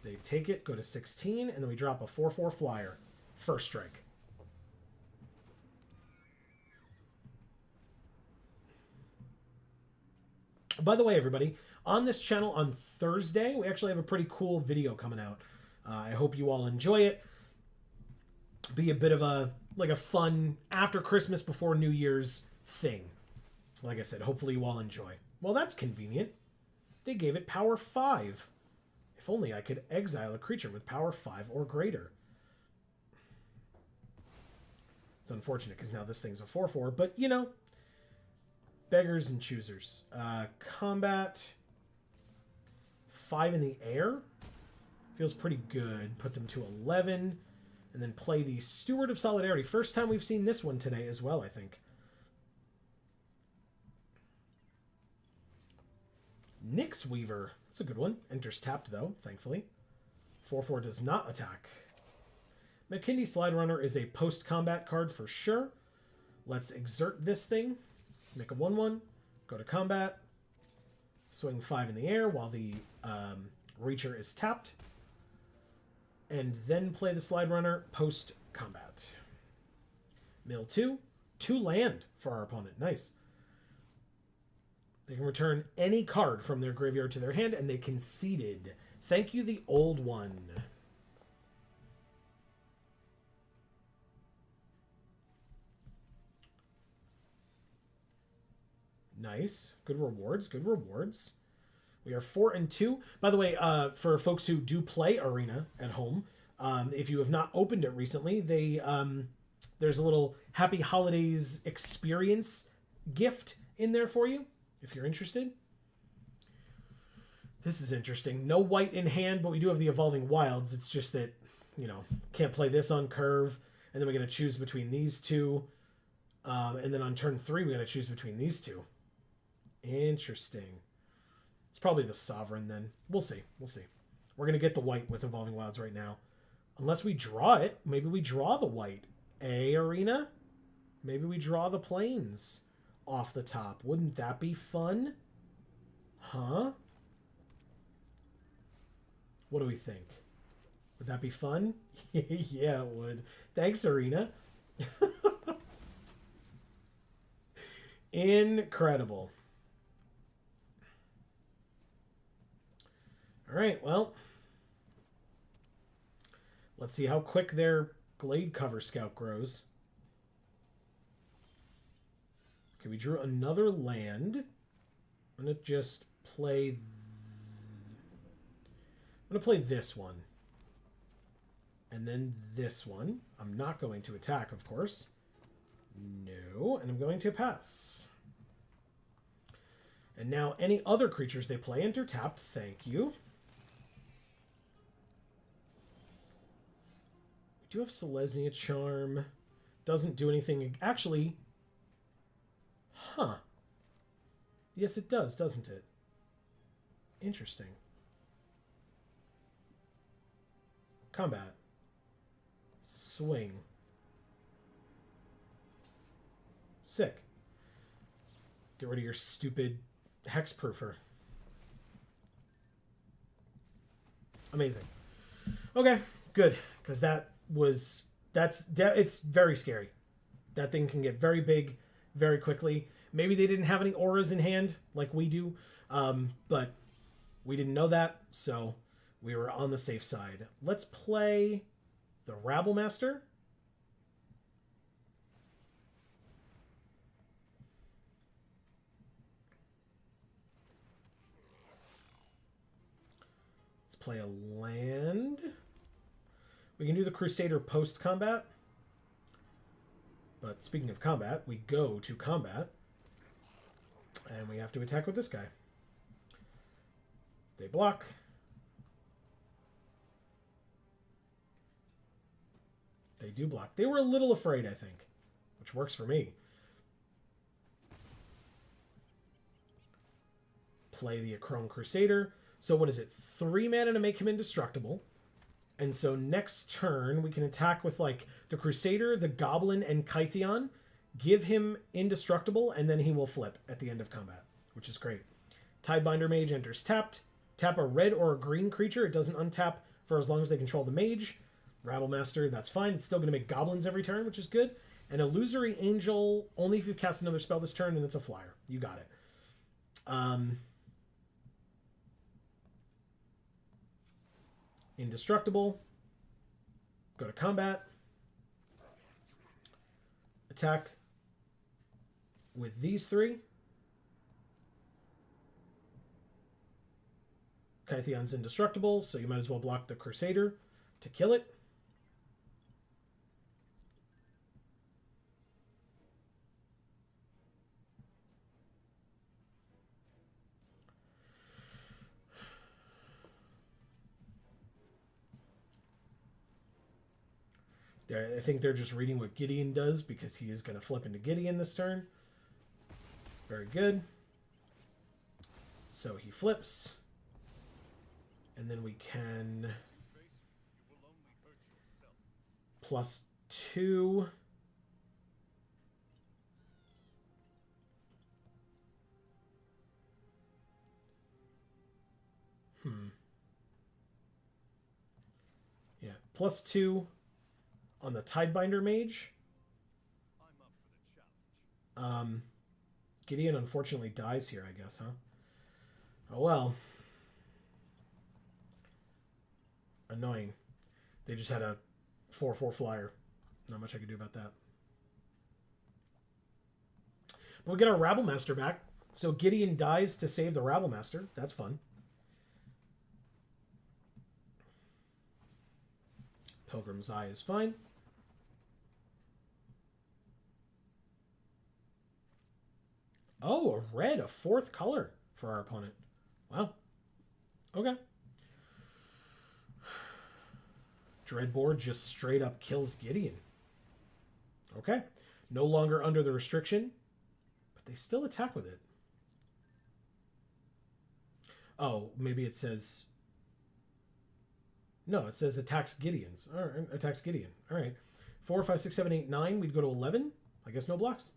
Speaker 1: They take it, go to 16, and then we drop a 4/4 flyer. First strike. By the way, everybody, on this channel on Thursday, we actually have a pretty cool video coming out. I hope you all enjoy it. Be a bit of a fun after Christmas before New Year's thing. Like I said, hopefully you all enjoy. Well, that's convenient. They gave it power 5. If only I could exile a creature with power 5 or greater. It's unfortunate because now this thing's a 4/4, but you know, beggars and choosers. Combat 5 in the air feels pretty good. Put them to 11, and then play the Steward of Solidarity. First time we've seen this one today as well, I think. Nyx Weaver. That's a good one. Enters tapped, though, thankfully. 4/4 does not attack. McKinley Slide Runner is a post-combat card for sure. Let's exert this thing. Make a 1/1. Go to combat. Swing 5 in the air while the Reacher is tapped. And then play the Slide Runner post-combat. Mill 2. 2 land for our opponent. Nice. They can return any card from their graveyard to their hand, and they conceded. Thank you, the old one. Nice. Good rewards. Good rewards. We are 4-2. By the way, for folks who do play Arena at home, if you have not opened it recently, there's a little Happy Holidays experience gift in there for you, if you're interested. This is interesting. No white in hand, but we do have the Evolving Wilds. It's just that, can't play this on curve, and then we got to choose between these two. And then on turn 3, we got to choose between these two. Interesting. It's probably the Sovereign then. We'll see. We'll see. We're going to get the white with Evolving Wilds right now. Unless we draw it. Maybe we draw the white. Arena? Maybe we draw the plains off the top. Wouldn't that be fun? Huh? What do we think? Would that be fun? Yeah, it would. Thanks, Arena. Incredible. All right, well, let's see how quick their Glade Cover Scout grows. Okay, we drew another land. I'm going to just play... I'm going to play this one. And then this one. I'm not going to attack, of course. No, and I'm going to pass. And now any other creatures they play enter tapped. Thank you. We do have Selesnya Charm. Doesn't do anything. Actually, huh. Yes, it does, doesn't it? Interesting. Combat. Swing. Sick. Get rid of your stupid hexproofer. Amazing. Okay, good. Because it's very scary. That thing can get very big very quickly. Maybe they didn't have any auras in hand like we do, but we didn't know that, so we were on the safe side. Let's play the Rabblemaster. Let's play a land. We can do the Crusader post-combat. But speaking of combat, we go to combat. And we have to attack with this guy. They block. They do block. They were a little afraid, I think. Which works for me. Play the Achrome Crusader. So what is it? 3 mana to make him indestructible. And so next turn, we can attack with, like, the Crusader, the Goblin, and Kytheon. Give him indestructible, and then he will flip at the end of combat, which is great. Tidebinder Mage enters tapped. Tap a red or a green creature. It doesn't untap for as long as they control the mage. Rabblemaster, that's fine. It's still going to make goblins every turn, which is good. And Illusory Angel, only if you've cast another spell this turn, and it's a flyer. You got it. Indestructible. Go to combat. Attack with these 3. Kytheon's indestructible, so you might as well block the Crusader to kill it. I think they're just reading what Gideon does because he is going to flip into Gideon this turn. Very good. So he flips. And then we can +2. Yeah, +2 on the Tidebinder Mage. Gideon unfortunately dies here, I guess, huh? Oh well. Annoying. They just had a 4/4 flyer. Not much I could do about that. But we get our Rabblemaster back. So Gideon dies to save the Rabblemaster. That's fun. Pilgrim's Eye is fine. Oh, a red, a 4th color for our opponent. Wow. Okay. Dreadboard just straight up kills Gideon. Okay. No longer under the restriction, but they still attack with it. Oh, maybe it says... No, it says attacks Gideon's. All right, attacks Gideon. All right. 4, 5, 6, 7, 8, 9. We'd go to 11. I guess no blocks.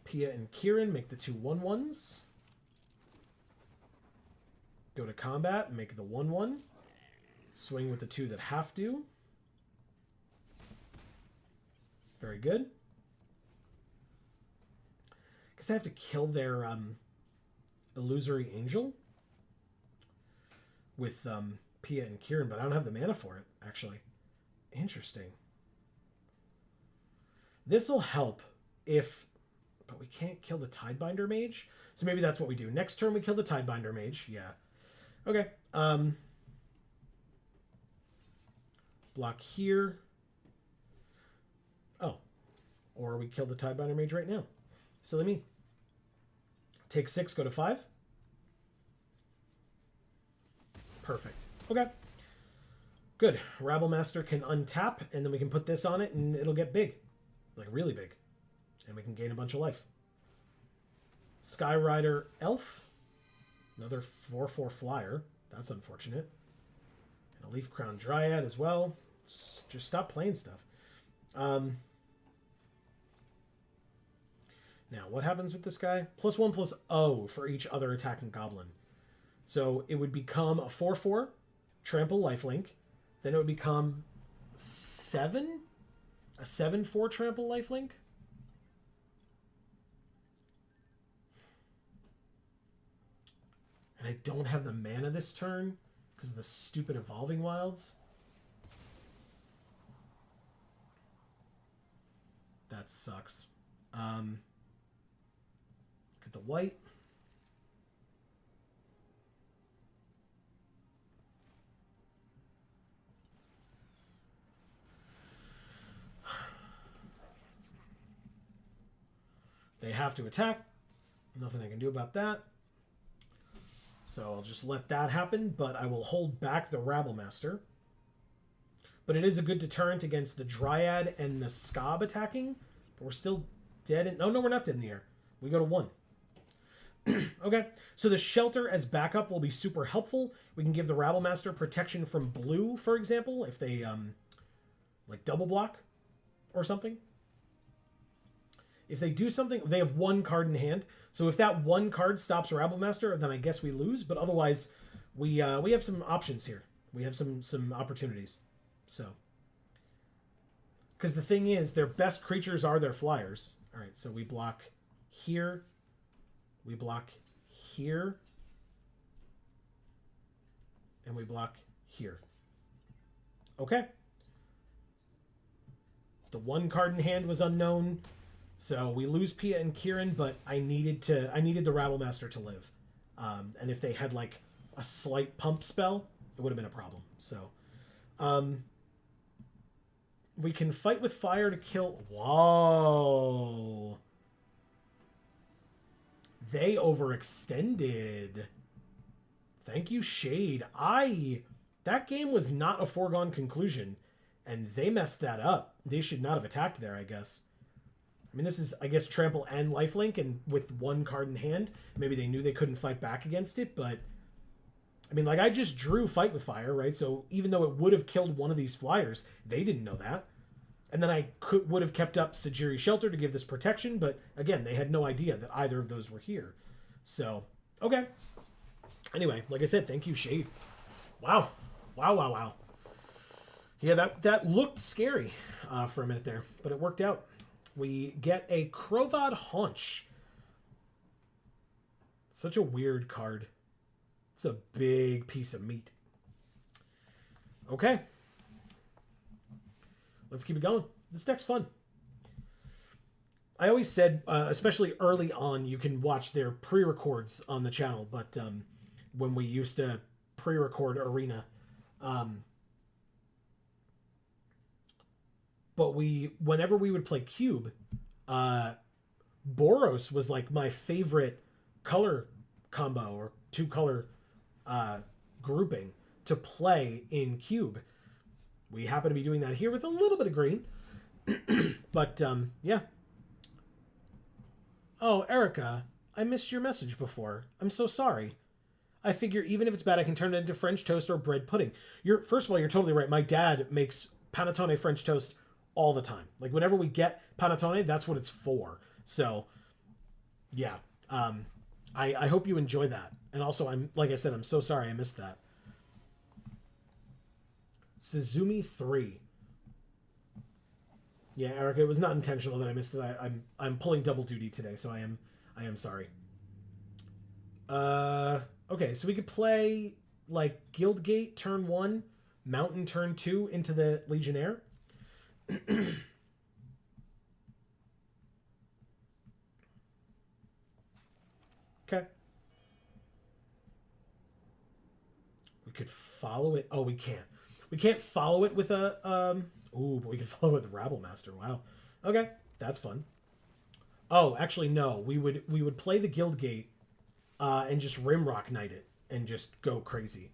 Speaker 1: Pia and Kieran make the 2 1/1s. Go to combat and make the 1/1. Swing with the 2 that have to. Very good. Guess I have to kill their Illusory Angel with Pia and Kieran, but I don't have the mana for it, actually. Interesting. This'll help if... But we can't kill the Tidebinder Mage. So maybe that's what we do. Next turn we kill the Tidebinder Mage. Yeah. Okay. Block here. Oh. Or we kill the Tidebinder Mage right now. Silly me. Take 6, go to 5. Perfect. Okay. Good. Rabblemaster can untap, and then we can put this on it, and it'll get big. Like, really big. And we can gain a bunch of life. Skyrider Elf. Another 4/4 flyer. That's unfortunate. And a Leaf Crown Dryad as well. Just stop playing stuff. Now, what happens with this guy? +1/+0 for each other attacking goblin. So it would become a 4/4 trample lifelink. Then it would become 7? A 7/4 trample lifelink? And I don't have the mana this turn because of the stupid Evolving Wilds. That sucks. Get the white. They have to attack. Nothing I can do about that. So I'll just let that happen, but I will hold back the Rabblemaster. But it is a good deterrent against the Dryad and the Skob attacking. But we're still dead in... Oh, no, we're not dead in the air. We go to 1. Okay, so the Shelter as backup will be super helpful. We can give the Rabblemaster protection from blue, for example, if they, like, double block or something. If they do something, they have 1 card in hand. So if that 1 card stops Rabblemaster, then I guess we lose. But otherwise, we have some options here. We have some opportunities. So, because the thing is, their best creatures are their flyers. All right, so we block here. We block here. And we block here. Okay. The 1 card in hand was unknown. So we lose Pia and Kieran, but I needed the Rabblemaster to live. And if they had like a slight pump spell, it would have been a problem. So we can fight with fire to kill. Whoa. They overextended. Thank you, Shade. That game was not a foregone conclusion, and they messed that up. They should not have attacked there, I guess. I mean, this is, I guess, trample and lifelink, and with one card in hand, maybe they knew they couldn't fight back against it, but I mean, like, I just drew Fight with Fire, right? So even though it would have killed one of these flyers, they didn't know that. And then I would have kept up Sajiri Shelter to give this protection, but again, they had no idea that either of those were here. So, okay. Anyway, like I said, thank you, Shade. Wow. Wow, wow, wow. Yeah, that looked scary for a minute there, but it worked out. We get a Crovad Haunch. Such a weird card. It's a big piece of meat. Okay. Let's keep it going. This deck's fun. I always said, especially early on, you can watch their pre-records on the channel, but when we used to pre-record Arena, but whenever we would play Cube, Boros was like my favorite color combo or two color grouping to play in Cube. We happen to be doing that here with a little bit of green. But, yeah. Oh, Erica, I missed your message before. I'm so sorry. I figure even if it's bad, I can turn it into French toast or bread pudding. First of all, you're totally right. My dad makes panettone French toast all the time. Like, whenever we get panettone, that's what it's for. So, yeah. I hope you enjoy that. And also, like I said, I'm so sorry I missed that. Suzumi 3. Yeah, Erica, it was not intentional that I missed it. I'm pulling double duty today, so I am sorry. Okay, so we could play like Guildgate turn 1, Mountain turn 2 into the Legionnaire. Okay. We could follow it. Oh, we can't. We can't follow it with a ooh, but we can follow it with Rabblemaster. Wow. Okay, that's fun. Oh, actually no. We would play the Guildgate and just Rimrock Knight it and just go crazy.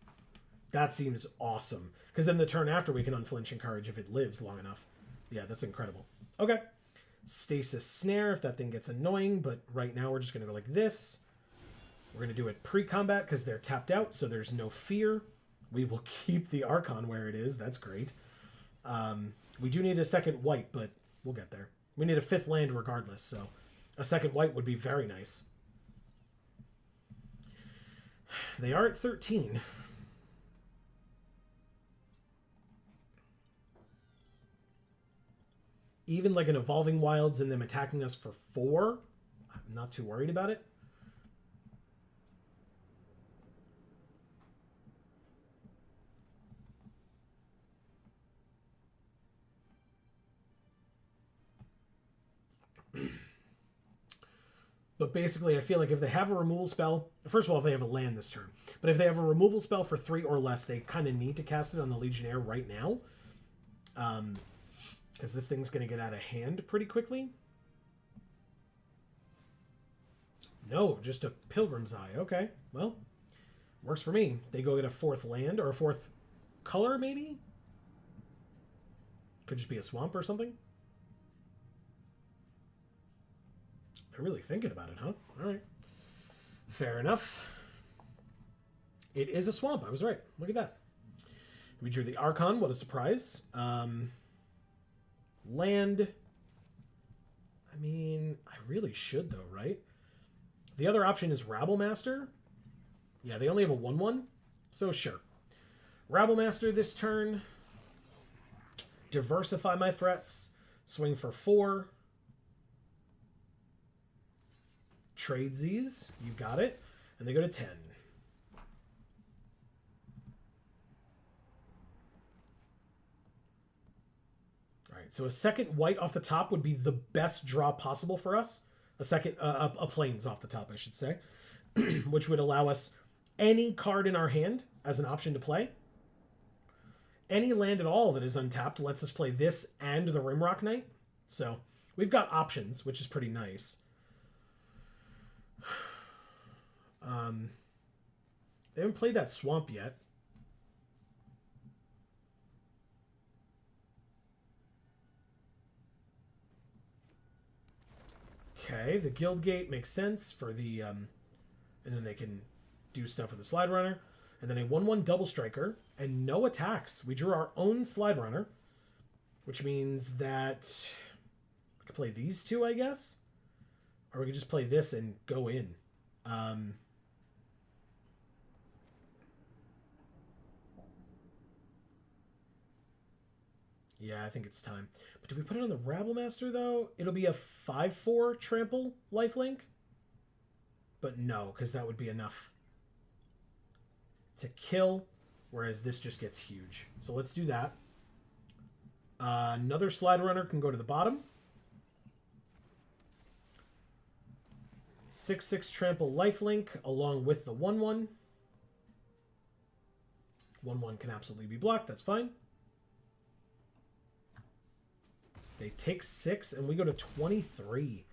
Speaker 1: That seems awesome. Because then the turn after we can Unflinch Encourage if it lives long enough. Yeah, that's incredible. Okay. Stasis Snare if that thing gets annoying, but right now we're just going to go like this. We're going to do it pre-combat because they're tapped out, so there's no fear. We will keep the Archon where it is. That's great. We do need a second white, but we'll get there. We need a 5th land regardless, so a second white would be very nice. They are at 13. Even like an Evolving Wilds and them attacking us for 4, I'm not too worried about it. But basically, I feel like if they have a removal spell... First of all, if they have a land this turn. But if they have a removal spell for 3 or less, they kind of need to cast it on the Legionnaire right now. Because this thing's going to get out of hand pretty quickly. No, just a Pilgrim's Eye. Okay, well, works for me. They go get a 4th land, or a 4th color, maybe? Could just be a swamp or something. They're really thinking about it, huh? All right. Fair enough. It is a swamp. I was right. Look at that. We drew the Archon. What a surprise. Land. I mean, I really should, though, right? The other option is Rabblemaster. Yeah, they only have a 1/1, so sure. Rabblemaster this turn. Diversify my threats. Swing for 4. Trade these. You got it. And they go to 10. All right, so a second white off the top would be the best draw possible for us. A plains off the top, I should say. Which would allow us any card in our hand as an option to play. Any land at all that is untapped lets us play this and the Rimrock Knight. So we've got options, which is pretty nice. They haven't played that swamp yet. Okay, the guild gate makes sense for the and then they can do stuff with the slide runner, and then a 1/1 double striker and no attacks. We drew our own slide runner, which means that we could play these two, I guess, or we could just play this and go in. Yeah, I think it's time. But do we put it on the Rabblemaster, though? It'll be a 5/4 trample lifelink. But no, because that would be enough to kill, whereas this just gets huge. So let's do that. Another slide runner can go to the bottom. 6/6 trample lifelink along with the 1/1. 1/1 can absolutely be blocked. That's fine. They take 6, and we go to 23.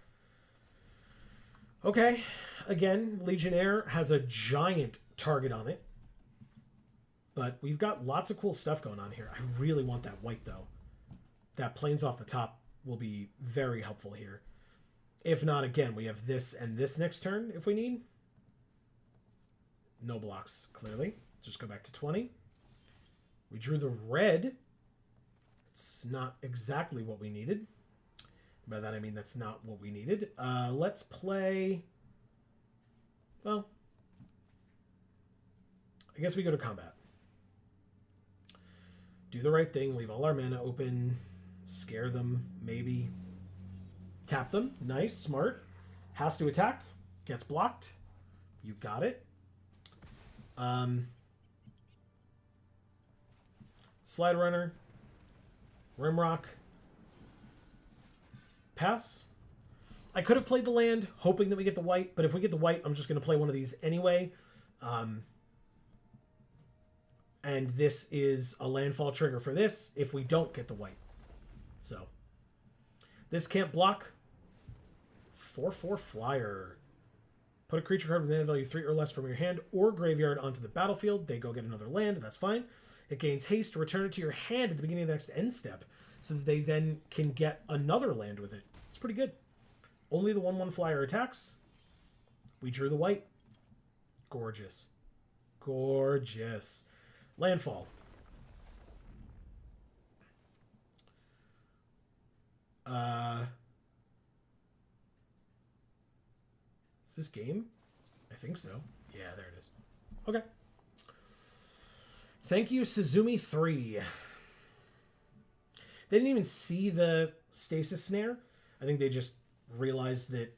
Speaker 1: Okay. Again, Legionnaire has a giant target on it. But we've got lots of cool stuff going on here. I really want that white, though. That planes off the top will be very helpful here. If not, again, we have this and this next turn if we need. No blocks, clearly. Just go back to 20. We drew the red. It's not exactly what we needed. By that I mean that's not what we needed. Let's play... Well, I guess we go to combat. Do the right thing. Leave all our mana open. Scare them, maybe. Tap them. Nice, smart. Has to attack. Gets blocked. You got it. Slide runner. Rimrock. Pass. I could have played the land, hoping that we get the white, but if we get the white, I'm just going to play one of these anyway. And this is a landfall trigger for this if we don't get the white. So, this can't block. 4/4 flyer. Put a creature card with mana value 3 or less from your hand or graveyard onto the battlefield. They go get another land. That's fine. It gains haste. Return it to your hand at the beginning of the next end step so that they then can get another land with it. It's pretty good. Only the 1/1 flyer attacks. We drew the white. Gorgeous. Gorgeous. Landfall. Is this game? I think so. Yeah, there it is. Okay. Thank you, Suzumi3. They didn't even see the stasis snare. I think they just realized that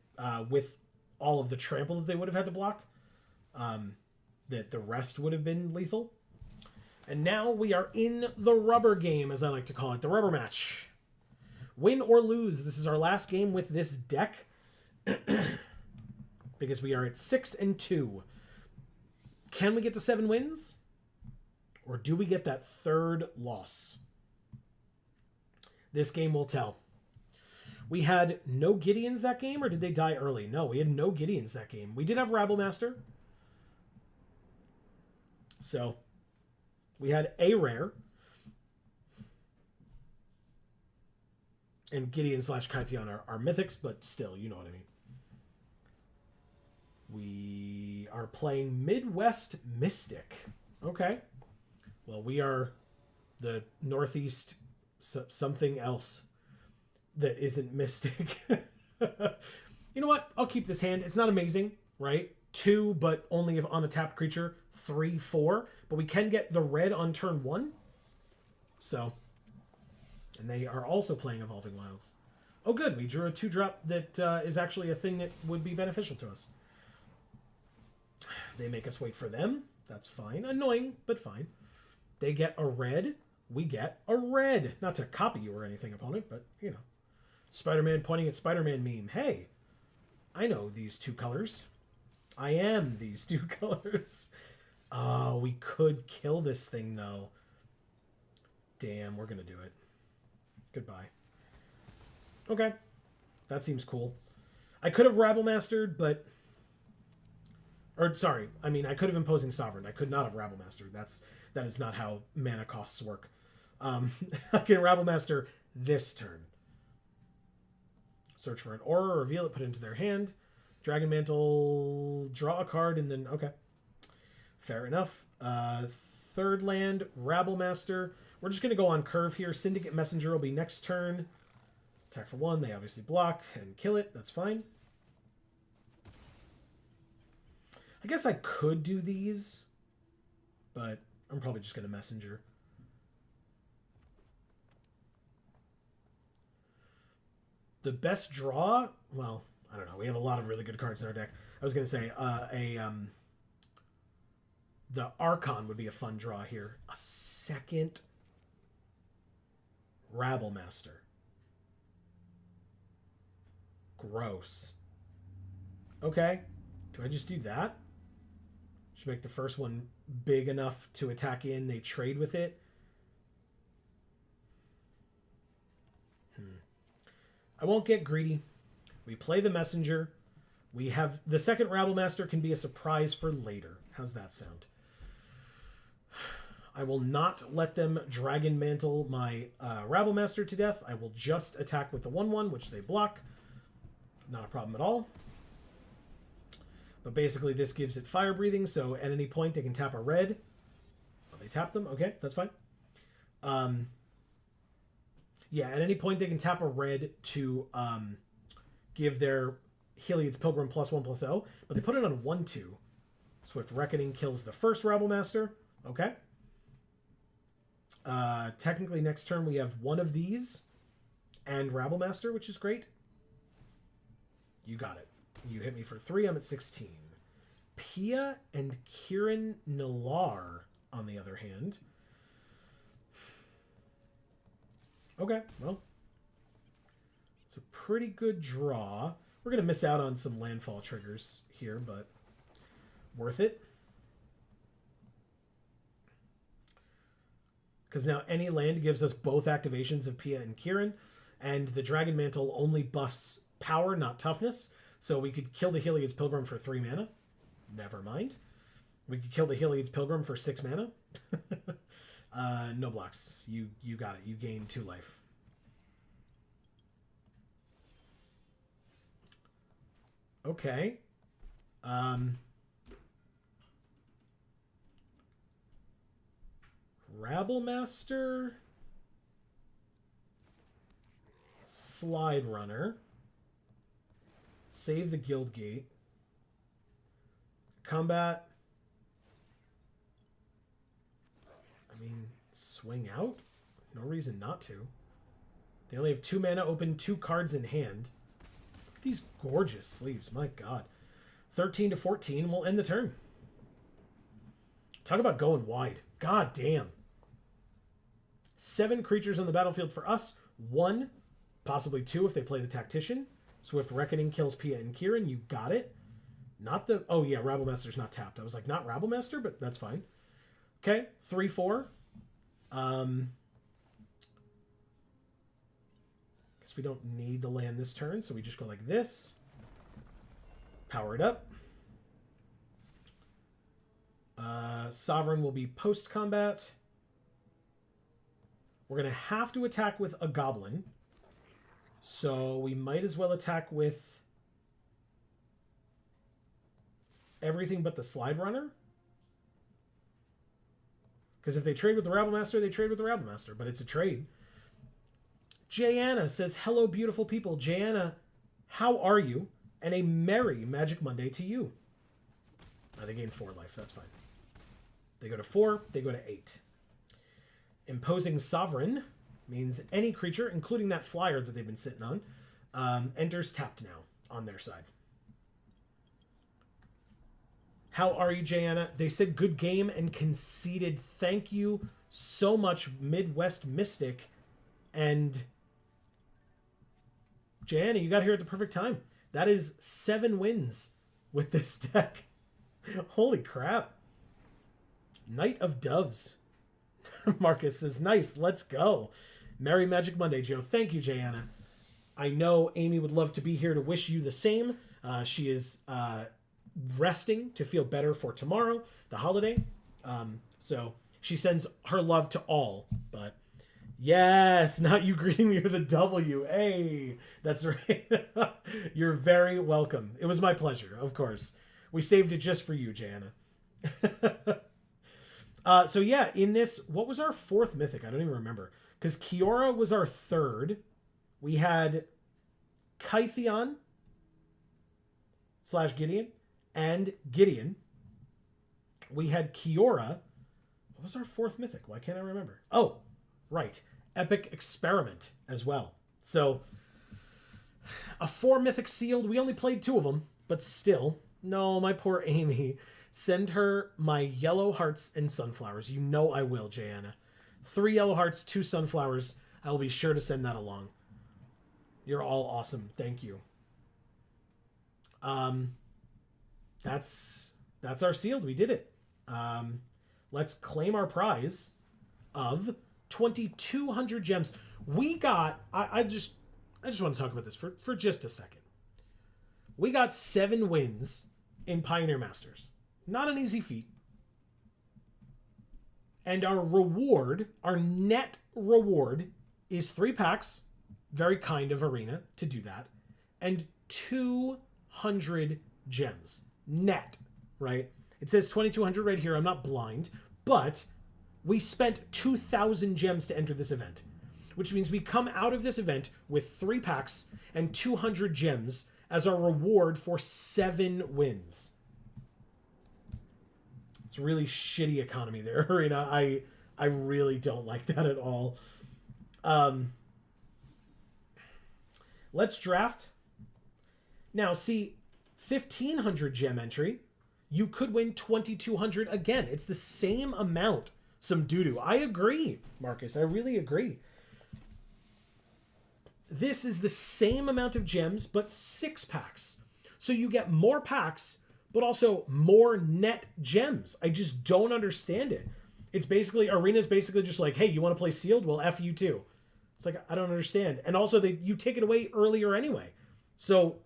Speaker 1: with all of the trample that they would have had to block, that the rest would have been lethal. And now we are in the rubber game, as I like to call it, the rubber match. Win or lose, this is our last game with this deck. Because we are at 6-2. Can we get the 7 wins? Or do we get that third loss? This game will tell. We had no Gideons that game, or did they die early? No, we had no Gideons that game. We did have Rabblemaster. So, we had a rare. And Gideon / Kytheon are mythics, but still, you know what I mean. We are playing Midwest Mystic. Okay. Well, we are the Northeast something else that isn't Mystic. You know what? I'll keep this hand. It's not amazing, right? 2, but only if on a tapped creature. 3, 4. But we can get the red on turn 1. So. And they are also playing Evolving Wilds. Oh, good. We drew a 2-drop that is actually a thing that would be beneficial to us. They make us wait for them. That's fine. Annoying, but fine. They get a red. We get a red. Not to copy you or anything, opponent, but, you know. Spider-Man pointing at Spider-Man meme. Hey, I know these 2 colors. I am these 2 colors. Oh, we could kill this thing, though. Damn, we're going to do it. Goodbye. Okay. That seems cool. I could have Rabblemastered, but... Or, sorry. I mean, I could have Imposing Sovereign. I could not have Rabblemastered. That is not how mana costs work. I can Rabblemaster this turn. Search for an aura, reveal it, put it into their hand. Dragon Mantle, draw a card, and then, okay. Fair enough. Third land, Rabble Master. We're just going to go on curve here. Syndicate Messenger will be next turn. Attack for 1. They obviously block and kill it. That's fine. I guess I could do these, but I'm probably just going to Messenger. The best draw? Well, I don't know. We have a lot of really good cards in our deck. I was going to say the Archon would be a fun draw here. A second Rabble Master. Gross. Okay. Do I just do that? Should make the first one big enough to attack in. They trade with it. I won't get greedy. We play the Messenger. We have the second Rabble Master can be a surprise for later. How's that sound? I will not let them Dragon Mantle my Rabble Master to death. I will just attack with the 1/1, which they block. Not a problem at all. But basically this gives it fire breathing, so at any point they can tap a red. Oh, they tap them? Okay, that's fine. Yeah, at any point they can tap a red to give their Heliod's Pilgrim +1/+0, but they put it on 1/2. Swift Reckoning kills the first Rabble Master. Okay. Technically next turn we have one of these and Rabble Master, which is great. You got it. You hit me for 3. I'm at 16. Pia and Kieran Nilar, on the other hand. Okay, well. It's a pretty good draw. We're going to miss out on some landfall triggers here, but worth it. Because now any land gives us both activations of Pia and Kieran, and the Dragon Mantle only buffs power, not toughness. So we could kill the Heliod's Pilgrim for 3 mana. Never mind. We could kill the Heliod's Pilgrim for 6 mana. No blocks. You got it. You gain 2 life. Okay. Rabble Master. Slide Runner. Save the Guild Gate. Combat. I mean, swing out? No reason not to. They only have 2 mana, open 2 cards in hand. Look at these gorgeous sleeves, my god. 13 to 14, we'll end the turn. Talk about going wide. God damn. 7 creatures on the battlefield for us. 1, possibly 2 if they play the Tactician. Swift Reckoning kills Pia and Kieran. You got it. Not the... Oh, yeah, Rabble Master's not tapped. I was like, not Rabble Master, but that's fine. Okay, 3/4. Guess we don't need the land this turn, so we just go like this. Power it up. Sovereign will be post-combat. We're going to have to attack with a Goblin. So we might as well attack with everything but the Slide Runner. Because if they trade with the Rabble Master, they trade with the Rabble Master. But it's a trade. Jayanna says, hello, beautiful people. Jayanna, how are you? And a merry Magic Monday to you. They gain 4 life. That's fine. They go to 4. They go to 8. Imposing Sovereign means any creature, including that flyer that they've been sitting on, enters tapped now on their side. How are you, Jayanna? They said good game and conceded. Thank you so much, Midwest Mystic. And Jayanna, you got here at the perfect time. That is 7 wins with this deck. Holy crap. Knight of Doves. Marcus says, nice, let's go. Merry Magic Monday, Joe. Thank you, Jayanna. I know Amy would love to be here to wish you the same. She is resting to feel better for tomorrow, the holiday. So she sends her love to all, but Yes, not you greeting me with a W. Hey, that's right. You're very welcome. It was my pleasure, of course. We saved it just for you, Jana. So yeah, in this, what was our fourth mythic? I don't even remember. Because Kiora was our third. We had Kytheon / Gideon and Gideon. We had Kiora. What was our fourth mythic? Why can't I remember? Oh, right. Epic Experiment as well. So, a 4 mythic sealed. We only played 2 of them, but still. No, my poor Amy. Send her my yellow hearts and sunflowers. You know I will, Jana. 3 yellow hearts, 2 sunflowers. I will be sure to send that along. You're all awesome. Thank you. That's our sealed. We did it. Let's claim our prize of 2,200 gems. We got. I just want to talk about this for just a second. We got 7 wins in Pioneer Masters. Not an easy feat. And our reward, our net reward, is 3 packs. Very kind of Arena to do that. And 200 gems. Net, right? It says 2,200 right here. I'm not blind. But we spent 2,000 gems to enter this event. Which means we come out of this event with 3 packs and 200 gems as our reward for 7 wins. It's a really shitty economy there, Arena. I really don't like that at all. Let's draft. Now, see, 1,500 gem entry, you could win 2,200 again. It's the same amount. Some doo-doo. I agree, Marcus. I really agree. This is the same amount of gems, but 6 packs. So you get more packs, but also more net gems. I just don't understand it. It's basically, Arena's basically just like, hey, you want to play sealed? Well, F you too. It's like, I don't understand. And also, you take it away earlier anyway. So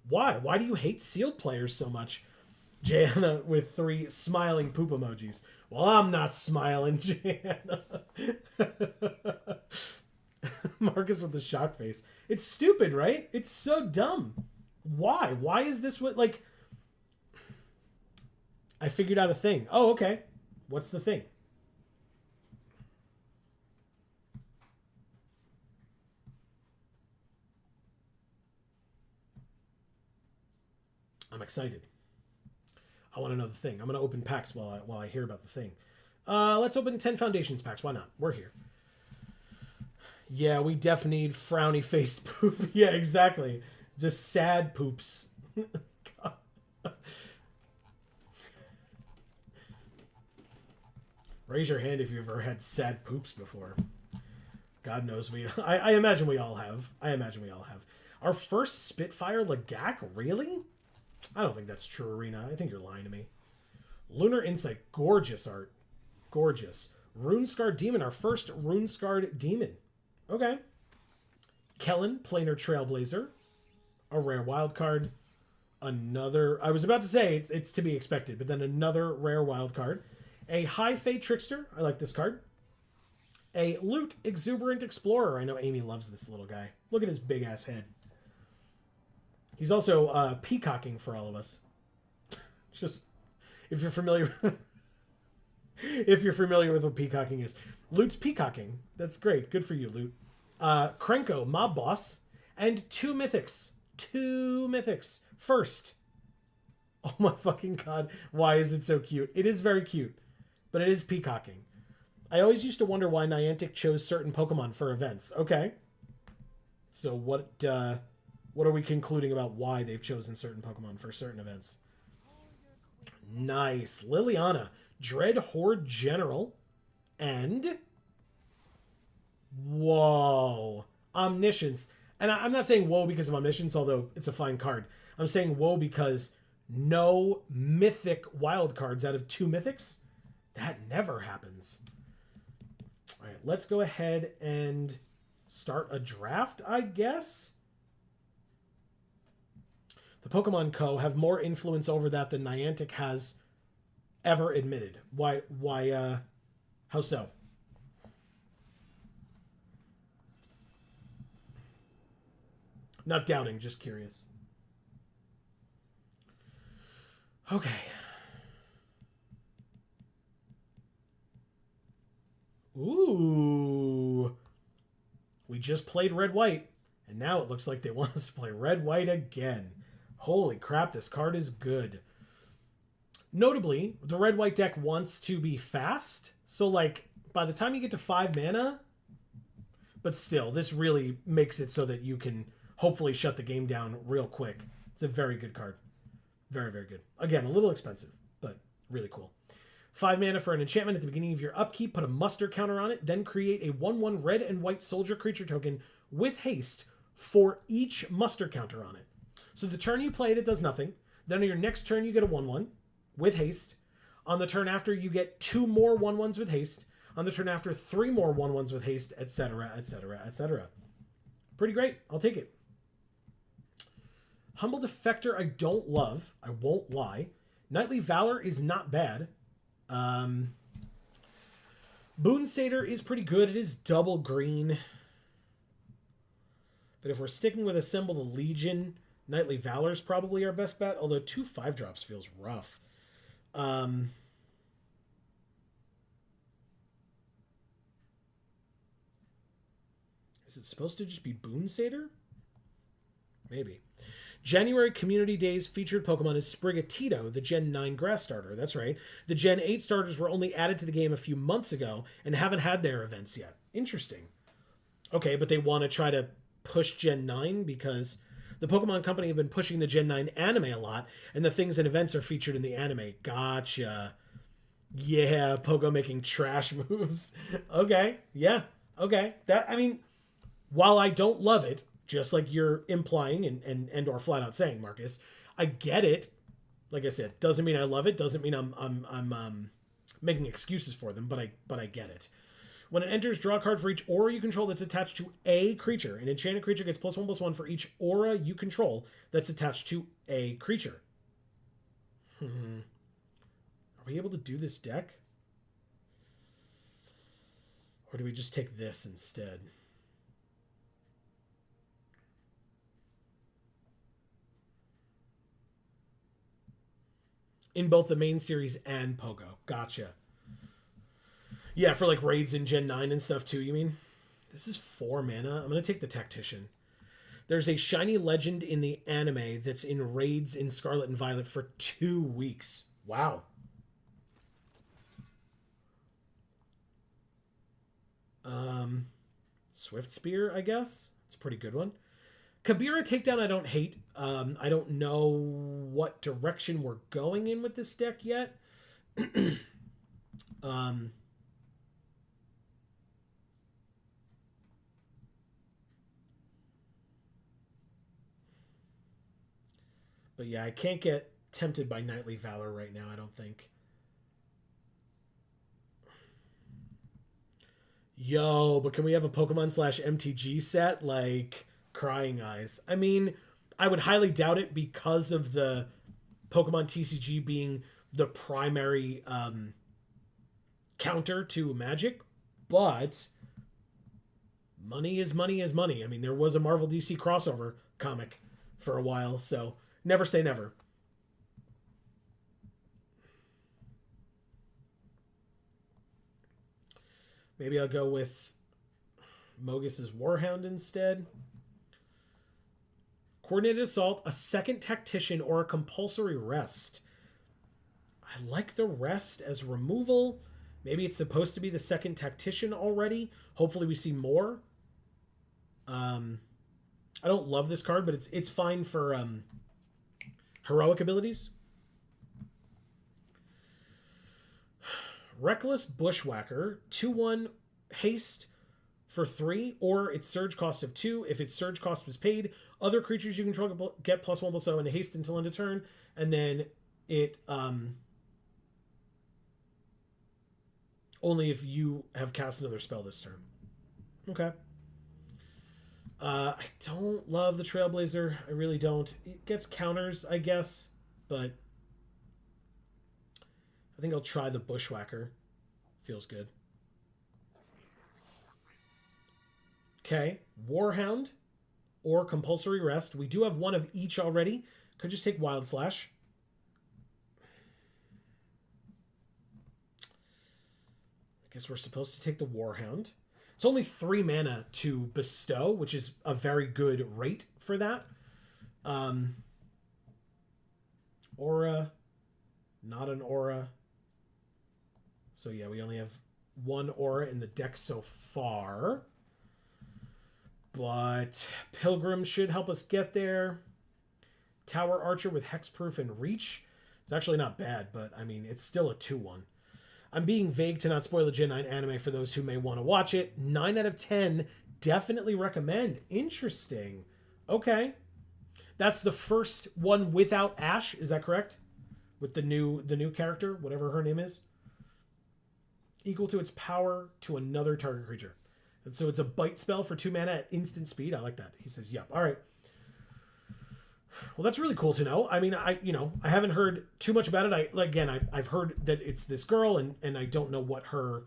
Speaker 1: why? Why do you hate sealed players so much? Jana with 3 smiling poop emojis. Well, I'm not smiling, Jana. Marcus with the shock face. It's stupid, right? It's so dumb. Why? Why is this what, like... I figured out a thing. Oh, okay. What's the thing? I'm excited. I want to know the thing. I'm going to open packs while I hear about the thing. Let's open 10 Foundations packs. Why not? We're here. Yeah, we def need frowny-faced poop. Yeah, exactly. Just sad poops. Raise your hand if you've ever had sad poops before. God knows I imagine we all have. Our first Spitfire Lagak? Really? I don't think that's true, Arena. I think you're lying to me. Lunar Insight. Gorgeous art. Gorgeous. Rune-Scarred Demon. Our first Rune-Scarred Demon. Okay. Kellen, Planar Trailblazer. A rare wild card. Another... I was about to say it's to be expected, but then another rare wild card. A High Fae Trickster. I like this card. A Loot Exuberant Explorer. I know Amy loves this little guy. Look at his big-ass head. He's also peacocking for all of us. Just, if you're familiar with what peacocking is. Loot's peacocking. That's great. Good for you, Loot. Krenko, Mob Boss. And 2 mythics. 2 mythics. First. Oh my fucking god. Why is it so cute? It is very cute. But it is peacocking. I always used to wonder why Niantic chose certain Pokemon for events. Okay. So what are we concluding about why they've chosen certain Pokemon for certain events? Nice. Liliana. Dread Horde General. And... whoa. Omniscience. And I'm not saying whoa because of Omniscience, although it's a fine card. I'm saying whoa because no mythic wild cards out of 2 mythics? That never happens. All right, let's go ahead and start a draft, I guess. The Pokemon Co. have more influence over that than Niantic has ever admitted. Why, how so? Not doubting, just curious. Okay. Ooh. We just played red-white, and now it looks like they want us to play red-white again. Holy crap, this card is good. Notably, the red-white deck wants to be fast, so like by the time you get to 5 mana, but still, this really makes it so that you can hopefully shut the game down real quick. It's a very good card. Very, very good. Again, a little expensive, but really cool. 5 mana for an enchantment at the beginning of your upkeep. Put a muster counter on it. Then create a 1/1 red and white soldier creature token with haste for each muster counter on it. So the turn you play it, it does nothing. Then on your next turn, you get a 1/1 with haste. On the turn after, you get 2 more 1/1s with haste. On the turn after, 3 more 1/1s with haste, etc., etc., etc. Pretty great. I'll take it. Humble Defector I don't love. I won't lie. Knightly Valor is not bad. Boon Satyr is pretty good. It is double green. But if we're sticking with Assemble the Legion, Knightly Valor is probably our best bet. Although 2 5-drops feels rough. Is it supposed to just be Boon Satyr? Maybe. January Community Days featured Pokemon is Sprigatito, the Gen 9 grass starter. That's right. The Gen 8 starters were only added to the game a few months ago and haven't had their events yet. Interesting. Okay, but they want to try to push Gen 9 because the Pokemon Company have been pushing the Gen 9 anime a lot, and the things and events are featured in the anime. Gotcha. Yeah, Pogo making trash moves. Okay, yeah, okay. That, I mean, while I don't love it, just like you're implying and or flat out saying, Marcus, I get it. Like I said, doesn't mean I love it. Doesn't mean I'm making excuses for them, but I get it. When it enters, draw a card for each aura you control that's attached to a creature. An enchanted creature gets +1/+1 for each aura you control that's attached to a creature. Are we able to do this deck? Or do we just take this instead? In both the main series and Pogo. Gotcha. Yeah, for like raids in Gen 9 and stuff too, you mean? This is 4 mana. I'm going to take the Tactician. There's a shiny legend in the anime that's in raids in Scarlet and Violet for 2 weeks. Wow. Swift Spear, I guess. It's a pretty good one. Kabira Takedown I don't hate. I don't know what direction we're going in with this deck yet. But yeah, I can't get tempted by Knightly Valor right now, I don't think. Yo, but can we have a Pokemon/MTG set? Like, crying eyes. I mean, I would highly doubt it because of the Pokemon TCG being the primary counter to Magic, but money is money is money. I mean, there was a Marvel DC crossover comic for a while, so never say never. Maybe I'll go with Mogus's Warhound instead. Coordinated Assault, a second Tactician, or a compulsory rest. I like the rest as removal. Maybe it's supposed to be the second Tactician already. Hopefully we see more. I don't love this card, but it's fine for heroic abilities. Reckless Bushwhacker, 2/1 haste for 3, or its surge cost of 2. If its surge cost was paid, other creatures you control get +1/+0 and haste until end of turn, and then it only if you have cast another spell this turn. Okay. I don't love the Trailblazer. I really don't. It gets counters, I guess, but I think I'll try the Bushwhacker. Feels good. Okay, Warhound. or Compulsory Rest. We do have one of each already. Could just take Wild Slash. I guess we're supposed to take the Warhound. It's only 3 mana to bestow, which is a very good rate for that. Aura. Not an Aura. So yeah, we only have 1 Aura in the deck so far. But Pilgrim should help us get there. Tower Archer with Hexproof and Reach. It's actually not bad, but I mean, it's still a 2-1. I'm being vague to not spoil the Gen 9 anime for those who may want to watch it. 9 out of 10. Definitely recommend. Interesting. Okay. That's the first one without Ash. Is that correct? With the new character, whatever her name is. Equal to its power to another target creature. And so it's a bite spell for 2 mana at instant speed. I like that. He says, yep. All right. Well, that's really cool to know. I mean, I haven't heard too much about it. I've heard that it's this girl, and I don't know what her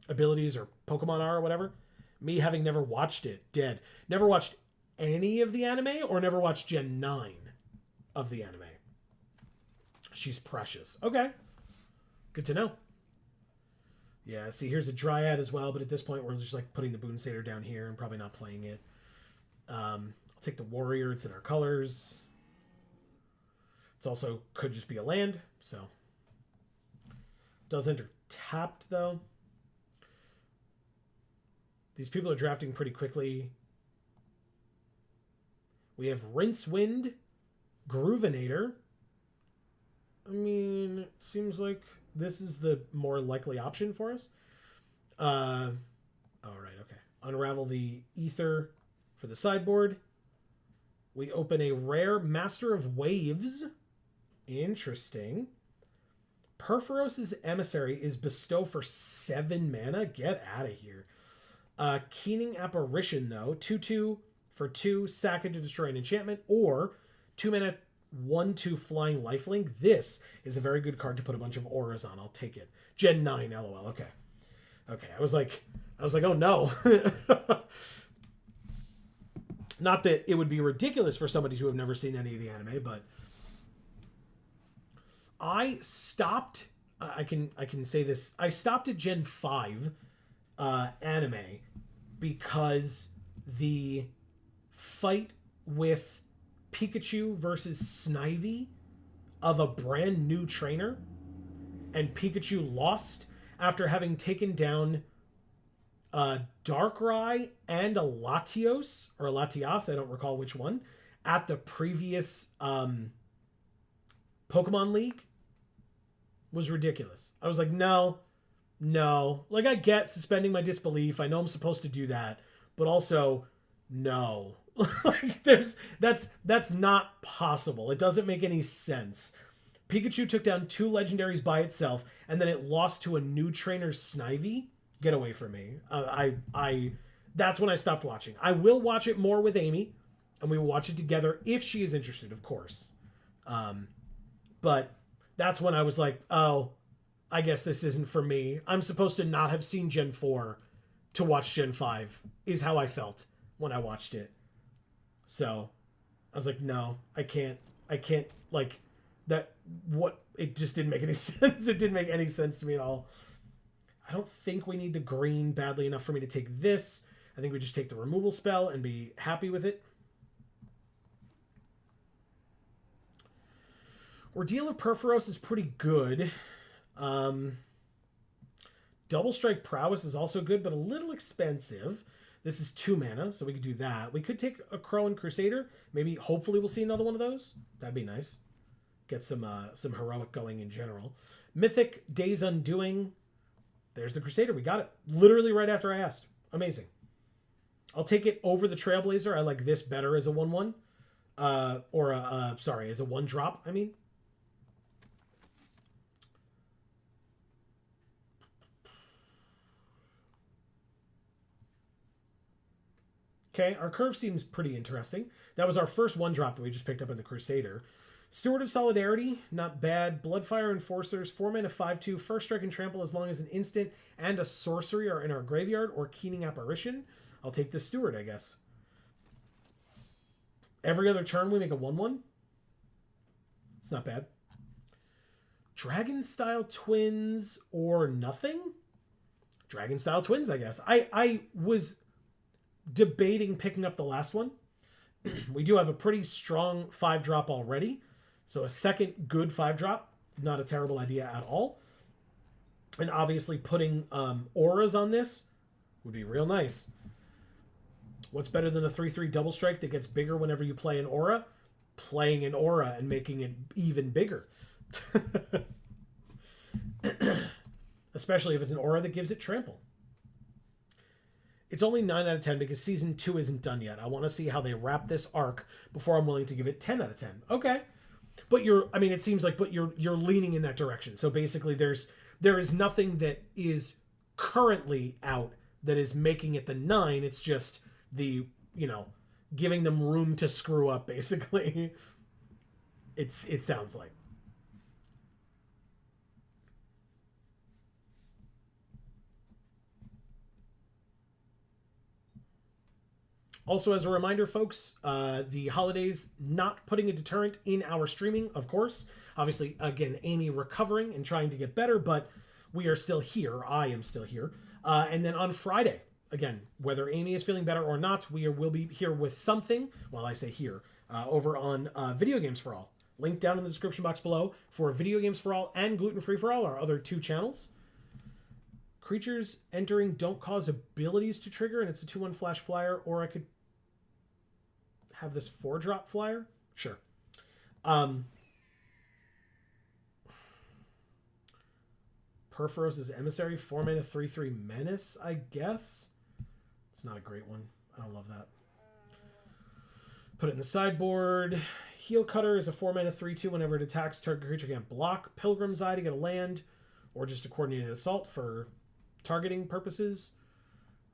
Speaker 1: abilities or Pokemon are or whatever. Me having never watched it, dead. Never watched any of the anime or never watched Gen 9 of the anime. She's precious. Okay. Good to know. Yeah, see, here's a Dryad as well, but at this point we're just like putting the Boon Satyr down here and probably not playing it. I'll take the Warrior. It's in our colors. It's also could just be a land, so. Does enter tapped, though. These people are drafting pretty quickly. We have Rincewind, Groovinator. I mean, it seems like this is the more likely option for us. All right, okay. Unravel the Ether for the sideboard. We open a rare Master of Waves. Interesting. Perforos's Emissary is bestow for 7 mana. Get out of here. Keening Apparition, though. 2/2 for 2. Sack it to destroy an enchantment. Or 2 mana, 1/2 flying lifelink. This is a very good card to put a bunch of auras on. I'll take it. Gen 9, lol. Okay. Okay. I was like, oh no. Not that it would be ridiculous for somebody to have never seen any of the anime, but I stopped. I can say this. I stopped at Gen 5 anime because the fight with Pikachu versus Snivy of a brand new trainer, and Pikachu lost after having taken down Darkrai and a Latios, or a Latias, I don't recall which one, at the previous Pokemon League, was ridiculous. I was like, no. Like, I get suspending my disbelief. I know I'm supposed to do that, but also, no. Like, that's not possible. It doesn't make any sense. Pikachu took down 2 legendaries by itself, and then it lost to a new trainer, Snivy. Get away from me. That's when I stopped watching. I will watch it more with Amy, and we will watch it together if she is interested, of course. But that's when I was like, oh, I guess this isn't for me. I'm supposed to not have seen Gen 4 to watch Gen 5, is how I felt when I watched it. So I was like, no, I can't, like, that, what, it just didn't make any sense. It didn't make any sense to me at all. I don't think we need the green badly enough for me to take this. I think we just take the removal spell and be happy with it. Ordeal of Perforos is pretty good. Double Strike Prowess is also good, but a little expensive. This is 2 mana, so we could do that. We could take a Crow and Crusader. Maybe, hopefully, we'll see another one of those. That'd be nice. Get some heroic going in general. Mythic Days Undoing. There's the Crusader. We got it. Literally right after I asked. Amazing. I'll take it over the Trailblazer. I like this better as a 1/1. As a 1-drop, I mean. Okay, our curve seems pretty interesting. That was our first 1-drop that we just picked up in the Crusader. Steward of Solidarity, not bad. Bloodfire Enforcers, 4 mana, 5/2, first strike and trample as long as an instant and a sorcery are in our graveyard, or Keening Apparition. I'll take the Steward, I guess. Every other turn we make a 1/1. It's not bad. Dragon Style Twins or nothing? Dragon Style Twins, I guess. I was debating picking up the last one. We do have a pretty strong 5-drop already. So a second good 5-drop, not a terrible idea at all. And obviously putting auras on this would be real nice. What's better than a 3/3 double strike that gets bigger whenever you play an aura? Playing an aura and making it even bigger. Especially if it's an aura that gives it trample. It's only 9 out of 10 because season 2 isn't done yet. I want to see how they wrap this arc before I'm willing to give it 10 out of 10. Okay. But it seems like you're leaning in that direction. So basically there is nothing that is currently out that is making it the 9. It's just the, giving them room to screw up, basically. It sounds like. Also, as a reminder, folks, the holidays not putting a deterrent in our streaming, of course. Obviously, again, Amy recovering and trying to get better, but we are still here. I am still here. And then on Friday, again, whether Amy is feeling better or not, will be here with something. Well, I say here, over on Video Games for All. Link down in the description box below for Video Games for All and Gluten Free for All, our other 2 channels. Creatures entering don't cause abilities to trigger, and it's a 2/1 flash flyer, or I could have this 4-drop flyer? Sure. Perforos' Emissary, 4-mana 3/3 Menace, I guess. It's not a great one. I don't love that. Put it in the sideboard. Heel Cutter is a 4-mana 3/2 whenever it attacks, target creature can't block. Pilgrim's Eye to get a land, or just a coordinated assault for targeting purposes.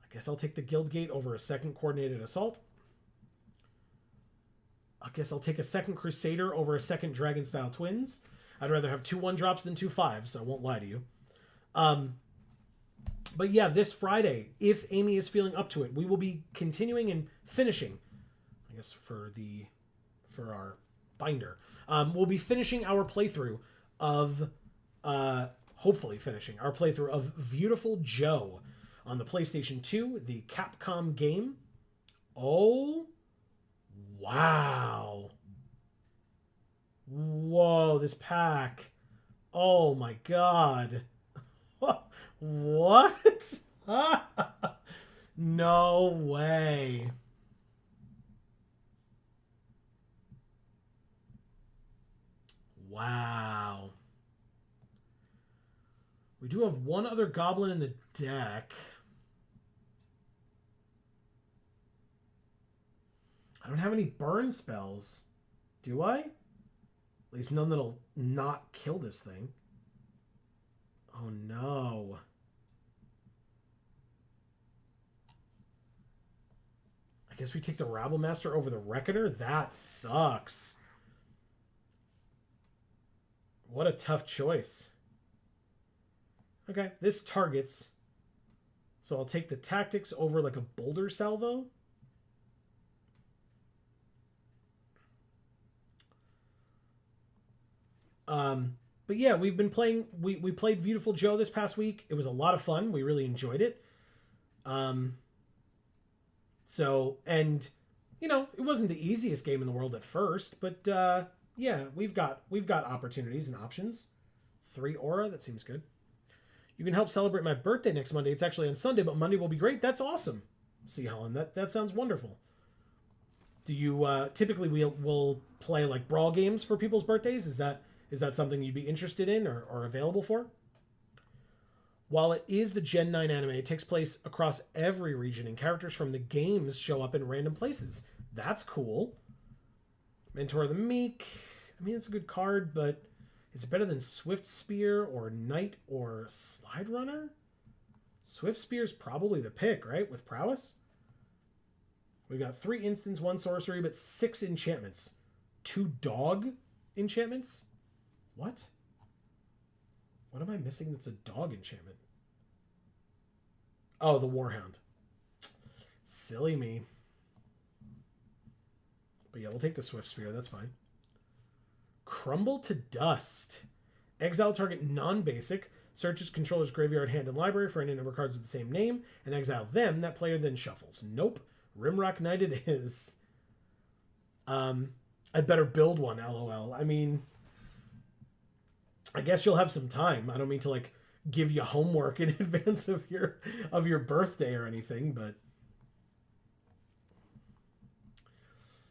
Speaker 1: I guess I'll take the Guildgate over a second coordinated assault. I guess I'll take a second Crusader over a second Dragon Style Twins. I'd rather have 2 1-drops than 2 5s, so I won't lie to you. But yeah, this Friday, if Amy is feeling up to it, we will be continuing and finishing, I guess for our binder, we'll be finishing our playthrough of, hopefully finishing our playthrough of Beautiful Joe on the PlayStation 2, the Capcom game. Oh, wow. Whoa, this pack. Oh my god. What? No way. Wow. We do have one other goblin in the deck. I don't have any burn spells. Do I? At least none that'll not kill this thing. Oh no. I guess we take the Rabblemaster over the Reckoner? That sucks. What a tough choice. Okay, this targets. So I'll take the Tactics over like a Boulder Salvo. But yeah, we've been playing, we played Beautiful Joe this past week. It was a lot of fun. We really enjoyed it. So, and, you know, it wasn't the easiest game in the world at first, but, yeah, we've got opportunities and options. 3 aura, that seems good. You can help celebrate my birthday next Monday. It's actually on Sunday, but Monday will be great. That's awesome. See, Helen, that sounds wonderful. Do you, typically we'll play like brawl games for people's birthdays? Is that something you'd be interested in or available for? While it is the Gen 9 anime, it takes place across every region, and characters from the games show up in random places. That's cool. Mentor of the Meek. I mean, it's a good card, but is it better than Swift Spear or Knight or Slide Runner? Swift Spear's probably the pick, right? With prowess? We've got 3 instants, 1 sorcery, but 6 enchantments. 2 dog enchantments? What? What am I missing that's a dog enchantment? Oh, the Warhound. Silly me. But yeah, we'll take the Swift Spear. That's fine. Crumble to Dust. Exile target non-basic. Searches controller's graveyard, hand, and library for any number of cards with the same name, and exile them. That player then shuffles. Nope. Rimrock Knight it is. I'd better build one, LOL. I mean, I guess you'll have some time. I don't mean to, like, give you homework in advance of your birthday or anything, but...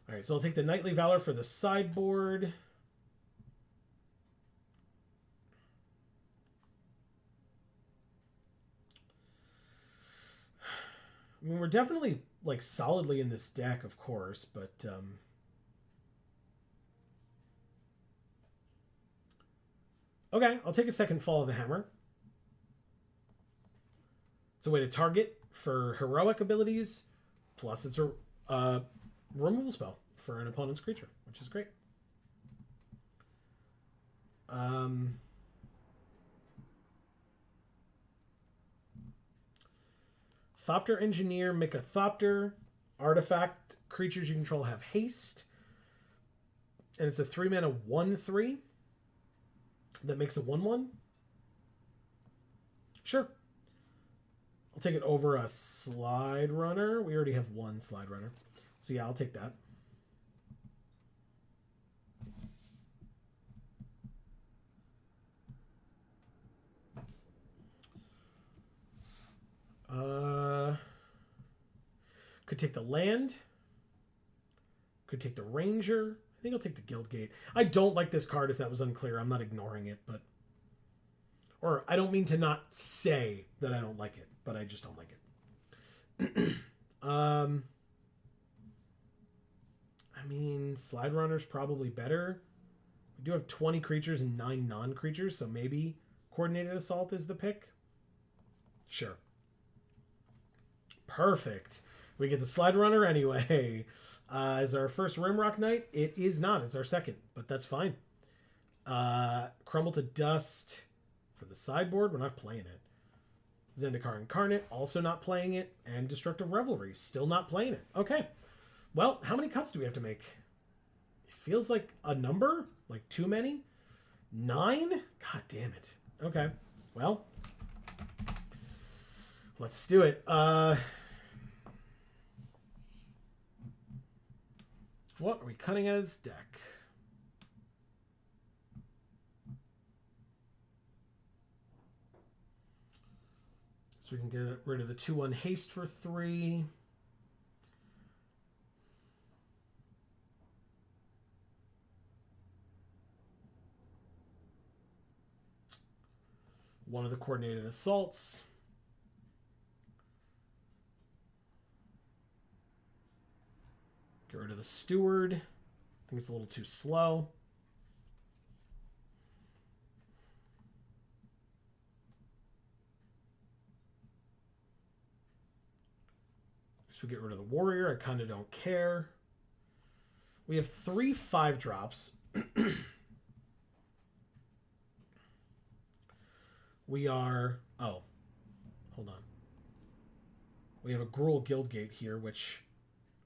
Speaker 1: Alright, so I'll take the Knightly Valor for the sideboard. I mean, we're definitely, like, solidly in this deck, of course, but, okay, I'll take a second Fall of the Hammer. It's a way to target for heroic abilities, plus it's a removal spell for an opponent's creature, which is great. Thopter Engineer, Mycothopter. Artifact creatures you control have haste. And it's a 3-mana 1/3 that makes a 1/1. Sure. I'll take it over a Slide Runner. We already have one Slide Runner. So yeah, I'll take that. Could take the land. Could take the Ranger. I think I'll take the Guildgate. I don't like this card if that was unclear. I'm not ignoring it, but... Or I don't mean to not say that I don't like it, but I just don't like it. I mean, Slide Runner's probably better. We do have 20 creatures and 9 non-creatures, so maybe Coordinated Assault is the pick. Sure. Perfect. We get the Slide Runner anyway. Is our first Rimrock Knight? It is not. It's our second, but that's fine. Crumble to Dust for the sideboard. We're not playing it. Zendikar Incarnate, also not playing it. And Destructive Revelry, still not playing it. Okay. Well, how many cuts do we have to make? It feels like a number. Like too many? 9? God damn it. Okay. Well, let's do it. What are we cutting out of this deck? So we can get rid of the 2/1 haste for 3. One of the Coordinated Assaults. Get rid of the Steward. I think it's a little too slow. So we get rid of the Warrior. I kind of don't care. We have 3 5-drops. We are... Oh. Hold on. We have a Gruul Guildgate here, which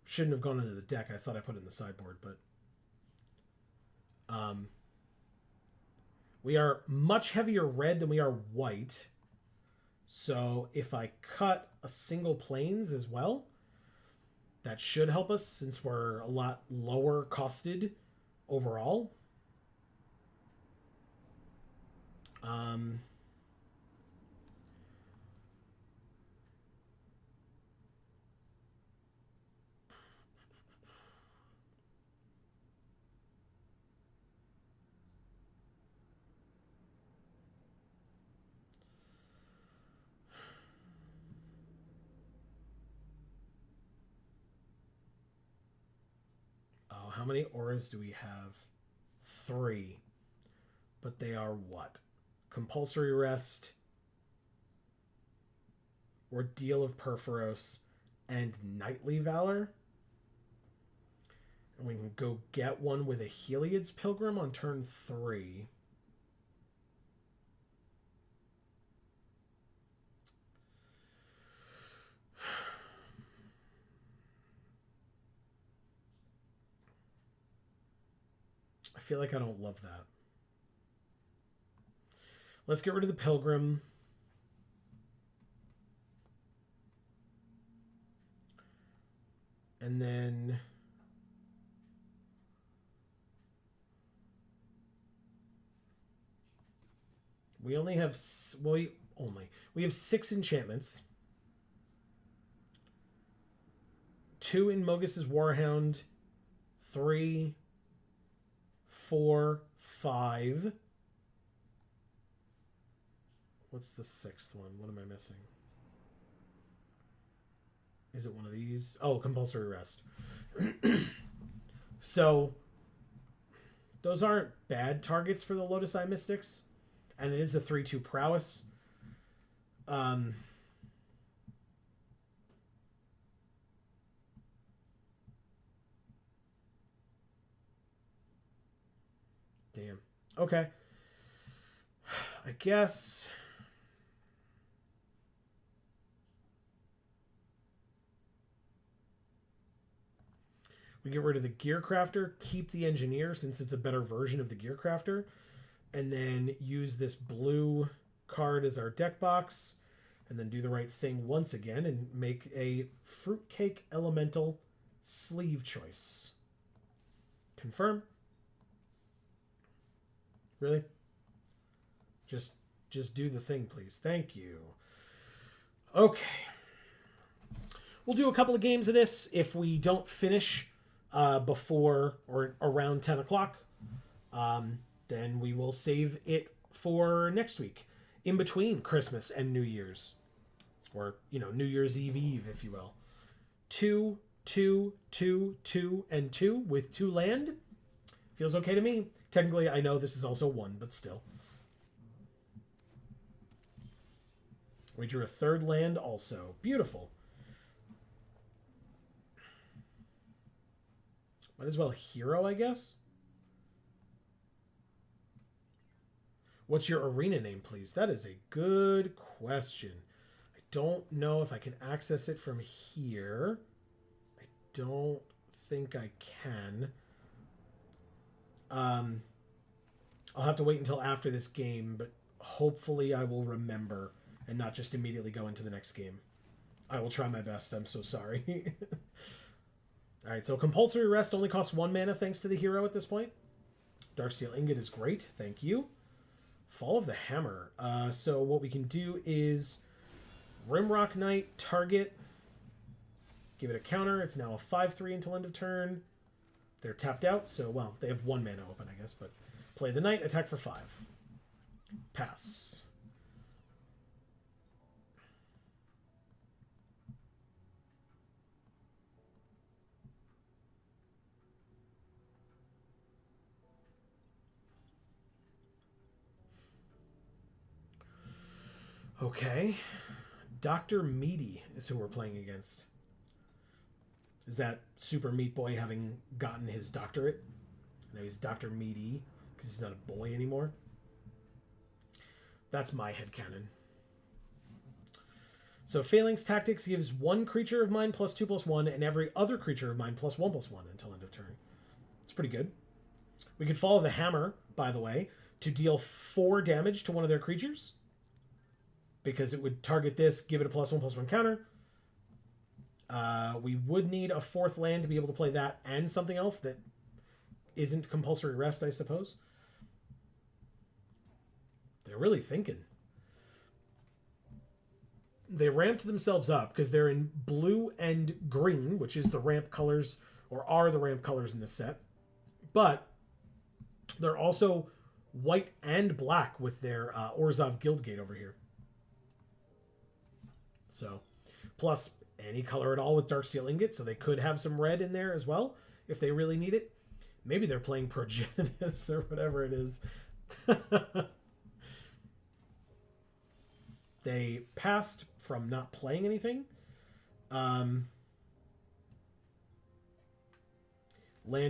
Speaker 1: shouldn't have gone into the deck. I thought I put it in the sideboard, but... we are much heavier red than we are white. So if I cut a single plains as well, that should help us since we're a lot lower costed overall. How many auras do we have? 3. But they are what? Compulsory Rest, Ordeal of Perforos, and Knightly Valor. And we can go get one with a Heliod's Pilgrim on turn 3. feel like I don't love that. Let's get rid of the Pilgrim. And then we only have, well, we have 6 enchantments. 2 in Mogus's Warhound. 3, 4, 5. What's the 6th one? What am I missing? Is it one of these? Oh, compulsory rest. So those aren't bad targets for the Lotus Eye Mystics. And it is a 3/2 prowess. Damn. Okay. I guess we get rid of the Gear Crafter, keep the Engineer since it's a better version of the Gear Crafter, and then use this blue card as our deck box, and then do the right thing once again and make a Fruitcake Elemental sleeve choice. Confirm. Really? Just do the thing, please. Thank you. Okay. We'll do a couple of games of this. If we don't finish before or around 10 o'clock, then we will save it for next week, in between Christmas and New Year's. Or, New Year's Eve, if you will. 2, 2, 2, 2, and 2 with 2 land. Feels okay to me. Technically, I know this is also 1, but still. We drew a 3rd land also. Beautiful. Might as well hero, I guess. What's your arena name, please? That is a good question. I don't know if I can access it from here. I don't think I can. I'll have to wait until after this game, but hopefully I will remember and not just immediately go into the next game. I will try my best. I'm so sorry. All right, so Compulsory Rest only costs 1 mana thanks to the hero at this point. Darksteel Ingot is great. Thank you. Fall of the Hammer. So what we can do is Rimrock Knight, target, give it a counter. It's now a 5/3 until end of turn. They're tapped out, so, well, they have 1 mana open, I guess, but play the Knight, attack for 5. Pass. Okay. Dr. Meaty is who we're playing against. Is that Super Meat Boy having gotten his doctorate? Now he's Dr. Meaty because he's not a boy anymore. That's my headcanon. So Phalanx Tactics gives 1 creature of mine +2/+1 and every other creature of mine +1/+1 until end of turn. It's pretty good. We could follow the Hammer, by the way, to deal 4 damage to one of their creatures, because it would target this, give it a +1/+1 counter. We would need a 4th land to be able to play that and something else that isn't Compulsory Rest, I suppose. They're really thinking. They ramped themselves up because they're in blue and green, which is the ramp colors, or are the ramp colors in this set. But they're also white and black with their Orzhov Guildgate over here. So, plus any color at all with Darksteel Ingot, so they could have some red in there as well if they really need it. Maybe they're playing Progenitus or whatever it is. They passed from not playing anything. Land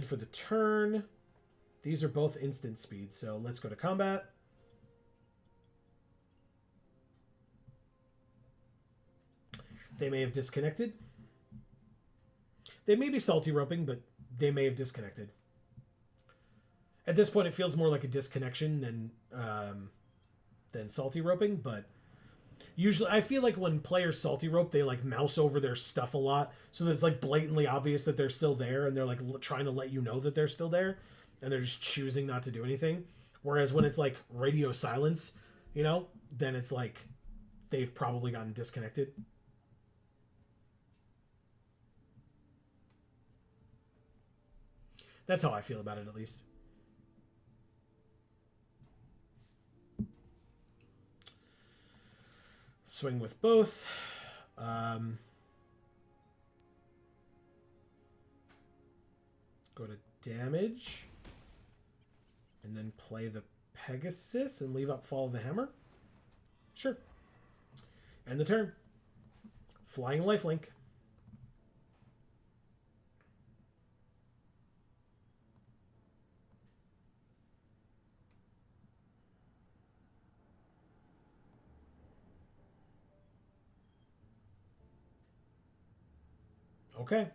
Speaker 1: for the turn. These are both instant speed, so let's go to combat. They may have disconnected. They may be salty roping, but they may have disconnected. At this point, it feels more like a disconnection than salty roping, but usually I feel like when players salty rope, they like mouse over their stuff a lot, so that it's like blatantly obvious that they're still there, and they're like trying to let you know that they're still there, and they're just choosing not to do anything. Whereas when it's like radio silence, you know, then it's like they've probably gotten disconnected. That's how I feel about it, at least. Swing with both. Go to damage. And then play the Pegasus and leave up Fall of the Hammer? Sure. End the turn. Flying Lifelink. Okay.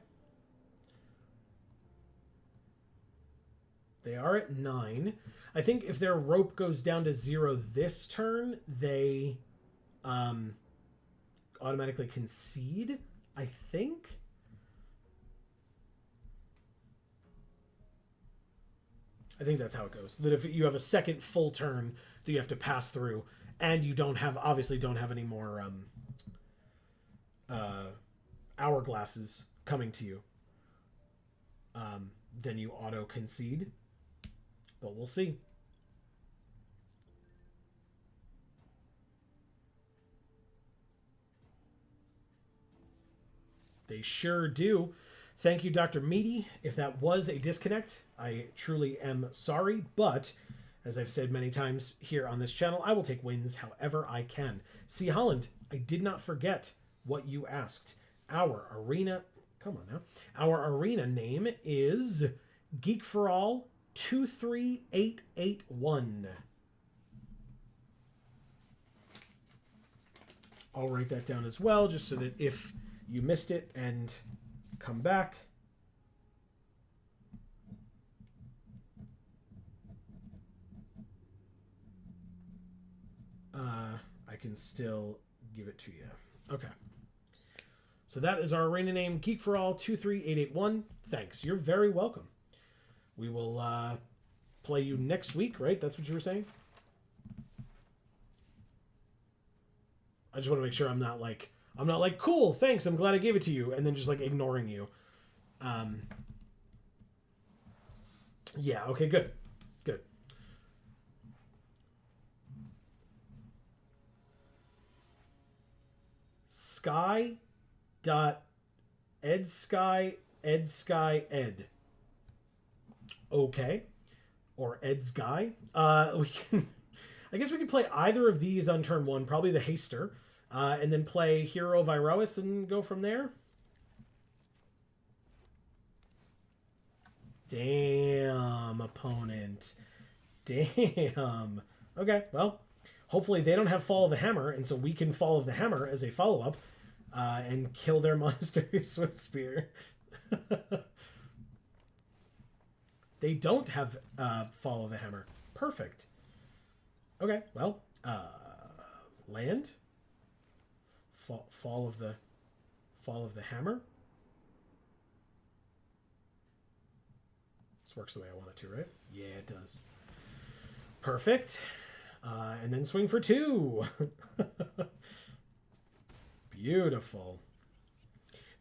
Speaker 1: They are at 9. I think if their rope goes down to 0 this turn, they automatically concede, I think. I think that's how it goes. That if you have a second full turn that you have to pass through, and you obviously don't have any more hourglasses coming to you, then you auto concede. But we'll see. They sure do. Thank you, Dr. Meaty. If that was a disconnect, I truly am sorry, but as I've said many times here on this channel, I will take wins however I can. C. Holland, I did not forget what you asked. Our arena name is Geek for All 23881. I'll write that down as well, just so that if you missed it and come back, I can still give it to you. Okay. So that is our arena name, Geek for All 23881. Thanks. You're very welcome. We will play you next week, right? That's what you were saying? I just want to make sure I'm not like, cool, thanks, I'm glad I gave it to you, and then just like ignoring you. Yeah, okay, good. Good. Sky.edsky.edsky.ed. Okay. Or Edsky. We can, I guess we could play either of these on turn 1, probably the Haster, and then play Hero Virois and go from there. Damn, opponent. Damn. Okay, well, hopefully they don't have Fall of the Hammer, and so we can Fall of the Hammer as a follow-up and kill their Monastery Swift Spear. They don't have Fall of the Hammer. Perfect. Okay, well, land. Fall of the Hammer. This works the way I want it to, right? Yeah, it does. Perfect. And then swing for 2. Beautiful.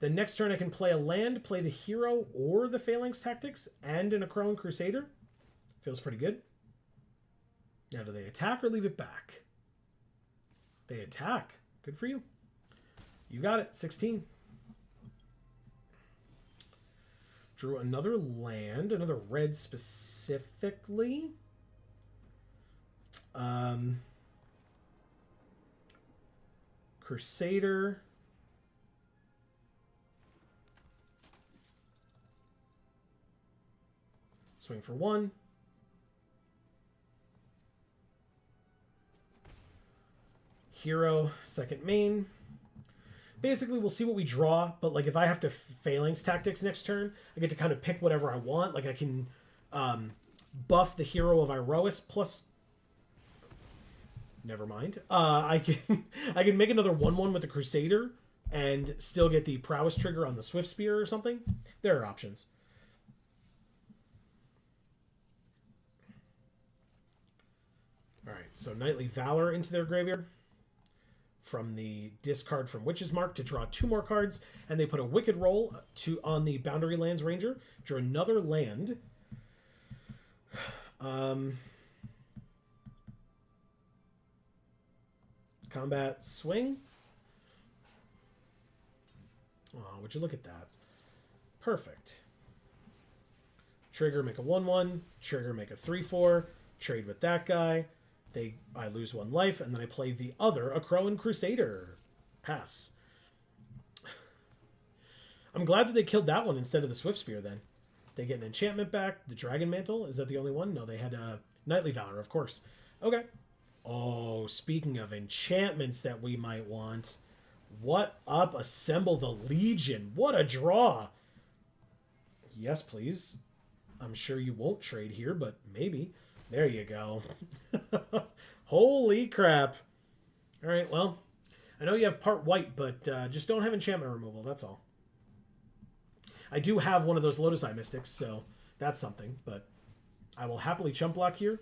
Speaker 1: Then next turn I can play a land, play the Hero or the Phalanx Tactics, and an Acroan Crusader. Feels pretty good. Now, do they attack or leave it back? They attack. Good for you. You got it. 16. Drew another land, another red specifically. Crusader. Swing for 1. Hero, second main. Basically, we'll see what we draw, but like if I have to Phalanx Tactics next turn, I get to kind of pick whatever I want. Like I can buff the hero of Iroas plus... Never mind. I can make another 1/1 with the Crusader and still get the prowess trigger on the Swift Spear or something. There are options. Alright, so Knightly Valor into their graveyard. From the discard from Witch's Mark to draw 2 more cards, and they put a Wicked Roll on the Boundary Lands Ranger. Draw another land. Combat swing. Oh, would you look at that? Perfect. Trigger, make a 1/1. Trigger, make a 3/4. Trade with that guy. I lose 1 life, and then I play the other, a Crowan Crusader. Pass. I'm glad that they killed that one instead of the Swift Spear then. They get an enchantment back. The Dragon Mantle, is that the only one? No, they had Knightly Valor, of course. Okay. Oh, speaking of enchantments that we might want. What up? Assemble the Legion. What a draw. Yes, please. I'm sure you won't trade here, but maybe. There you go. Holy crap. All right, well, I know you have part white, but just don't have enchantment removal. That's all. I do have one of those Lotus Eye Mystics, so that's something, but I will happily chump block here.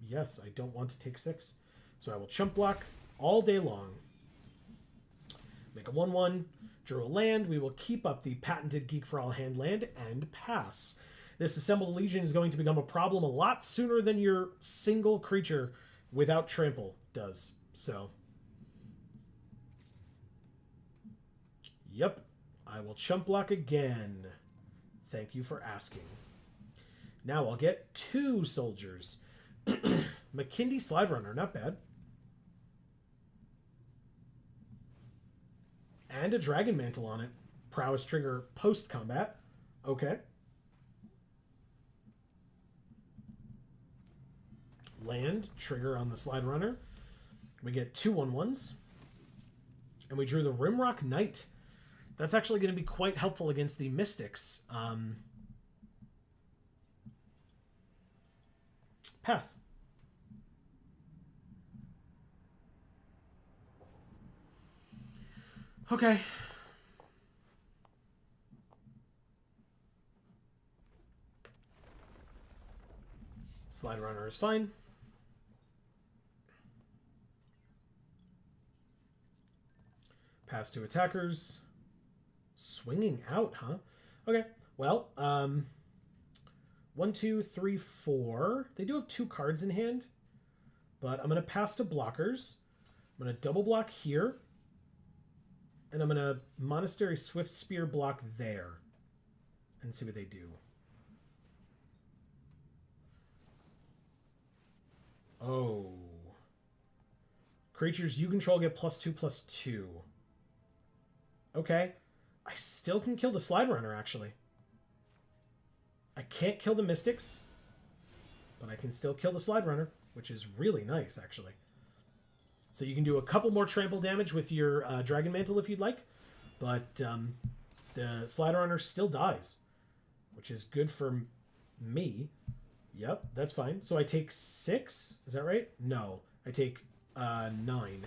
Speaker 1: Yes, I don't want to take 6. So I will chump block all day long. Make a 1/1. Drew a land. We will keep up the patented Geek for All hand land and pass. This Assembled Legion is going to become a problem a lot sooner than your single creature without trample does. So, yep, I will chump block again. Thank you for asking. Now I'll get 2 soldiers. McKindy Slide Runner, not bad. And a Dragon Mantle on it. Prowess trigger post-combat. Okay. Land, trigger on the Slide Runner. We get 2 1/1s. And we drew the Rimrock Knight. That's actually going to be quite helpful against the Mystics. Pass. Okay. Slide Runner is fine. Pass to attackers. Swinging out, huh? Okay. Well, 1, 2, 3, 4. They do have 2 cards in hand, but I'm going to pass to blockers. I'm going to double block here, and I'm going to Monastery Swift Spear block there and see what they do. Oh. Creatures you control get +2/+2. Okay. I still can kill the Slide Runner, actually. I can't kill the Mystics, but I can still kill the Slide Runner, which is really nice, actually. So you can do a couple more trample damage with your Dragon Mantle if you'd like, but the Slide Runner still dies, which is good for me. Yep, that's fine. So I take 6. Is that right? No, I take 9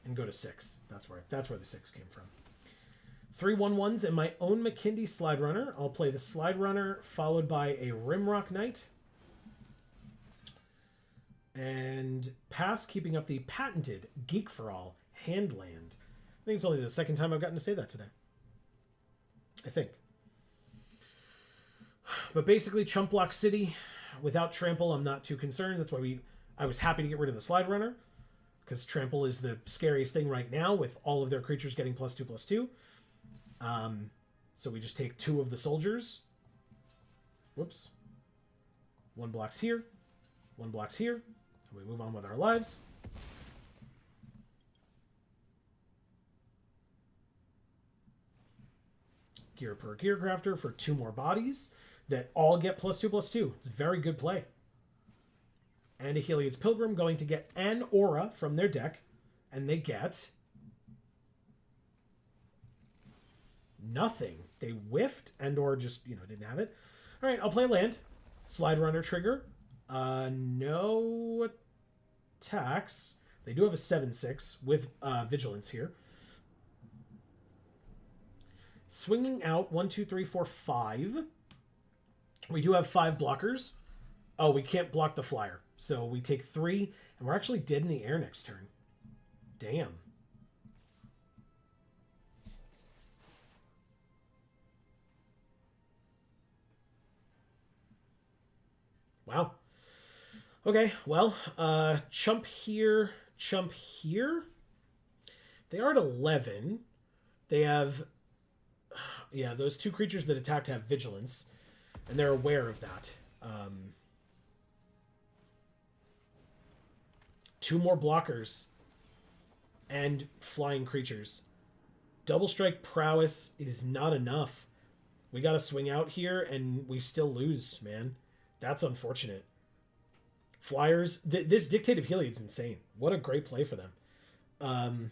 Speaker 1: and go to 6. That's where the 6 came from. 3 1/1s and my own McKindy Slide Runner. I'll play the Slide Runner followed by a Rimrock Knight. And pass, keeping up the patented Geek for All Handland. I think it's only the second time I've gotten to say that today. I think. But basically, Chump Block City, without Trample, I'm not too concerned. That's why I was happy to get rid of the Slide Runner, because Trample is the scariest thing right now with all of their creatures getting +2/+2. So we just take 2 of the soldiers. Whoops. 1 blocks here. 1 blocks here. And we move on with our lives. Gear per Gearcrafter for 2 more bodies that all get +2/+2. It's a very good play. And a Heliod's Pilgrim going to get an aura from their deck, and they get nothing. They whiffed and or just, didn't have it. All right, I'll play land. Slide runner trigger. No attacks. They do have a 7/6 with vigilance here. Swinging out 1, 2, 3, 4, 5. We do have 5 blockers. Oh, we can't block the flyer. So we take 3, and we're actually dead in the air next turn. Damn. Wow. Okay, well, chump here, chump here. They are at 11. They have, yeah, those 2 creatures that attacked have vigilance, and they're aware of that. 2 more blockers and flying creatures. Double strike prowess is not enough. We got to swing out here, and we still lose, man. That's unfortunate. Flyers, this Dictate of Heliod's insane. What a great play for them.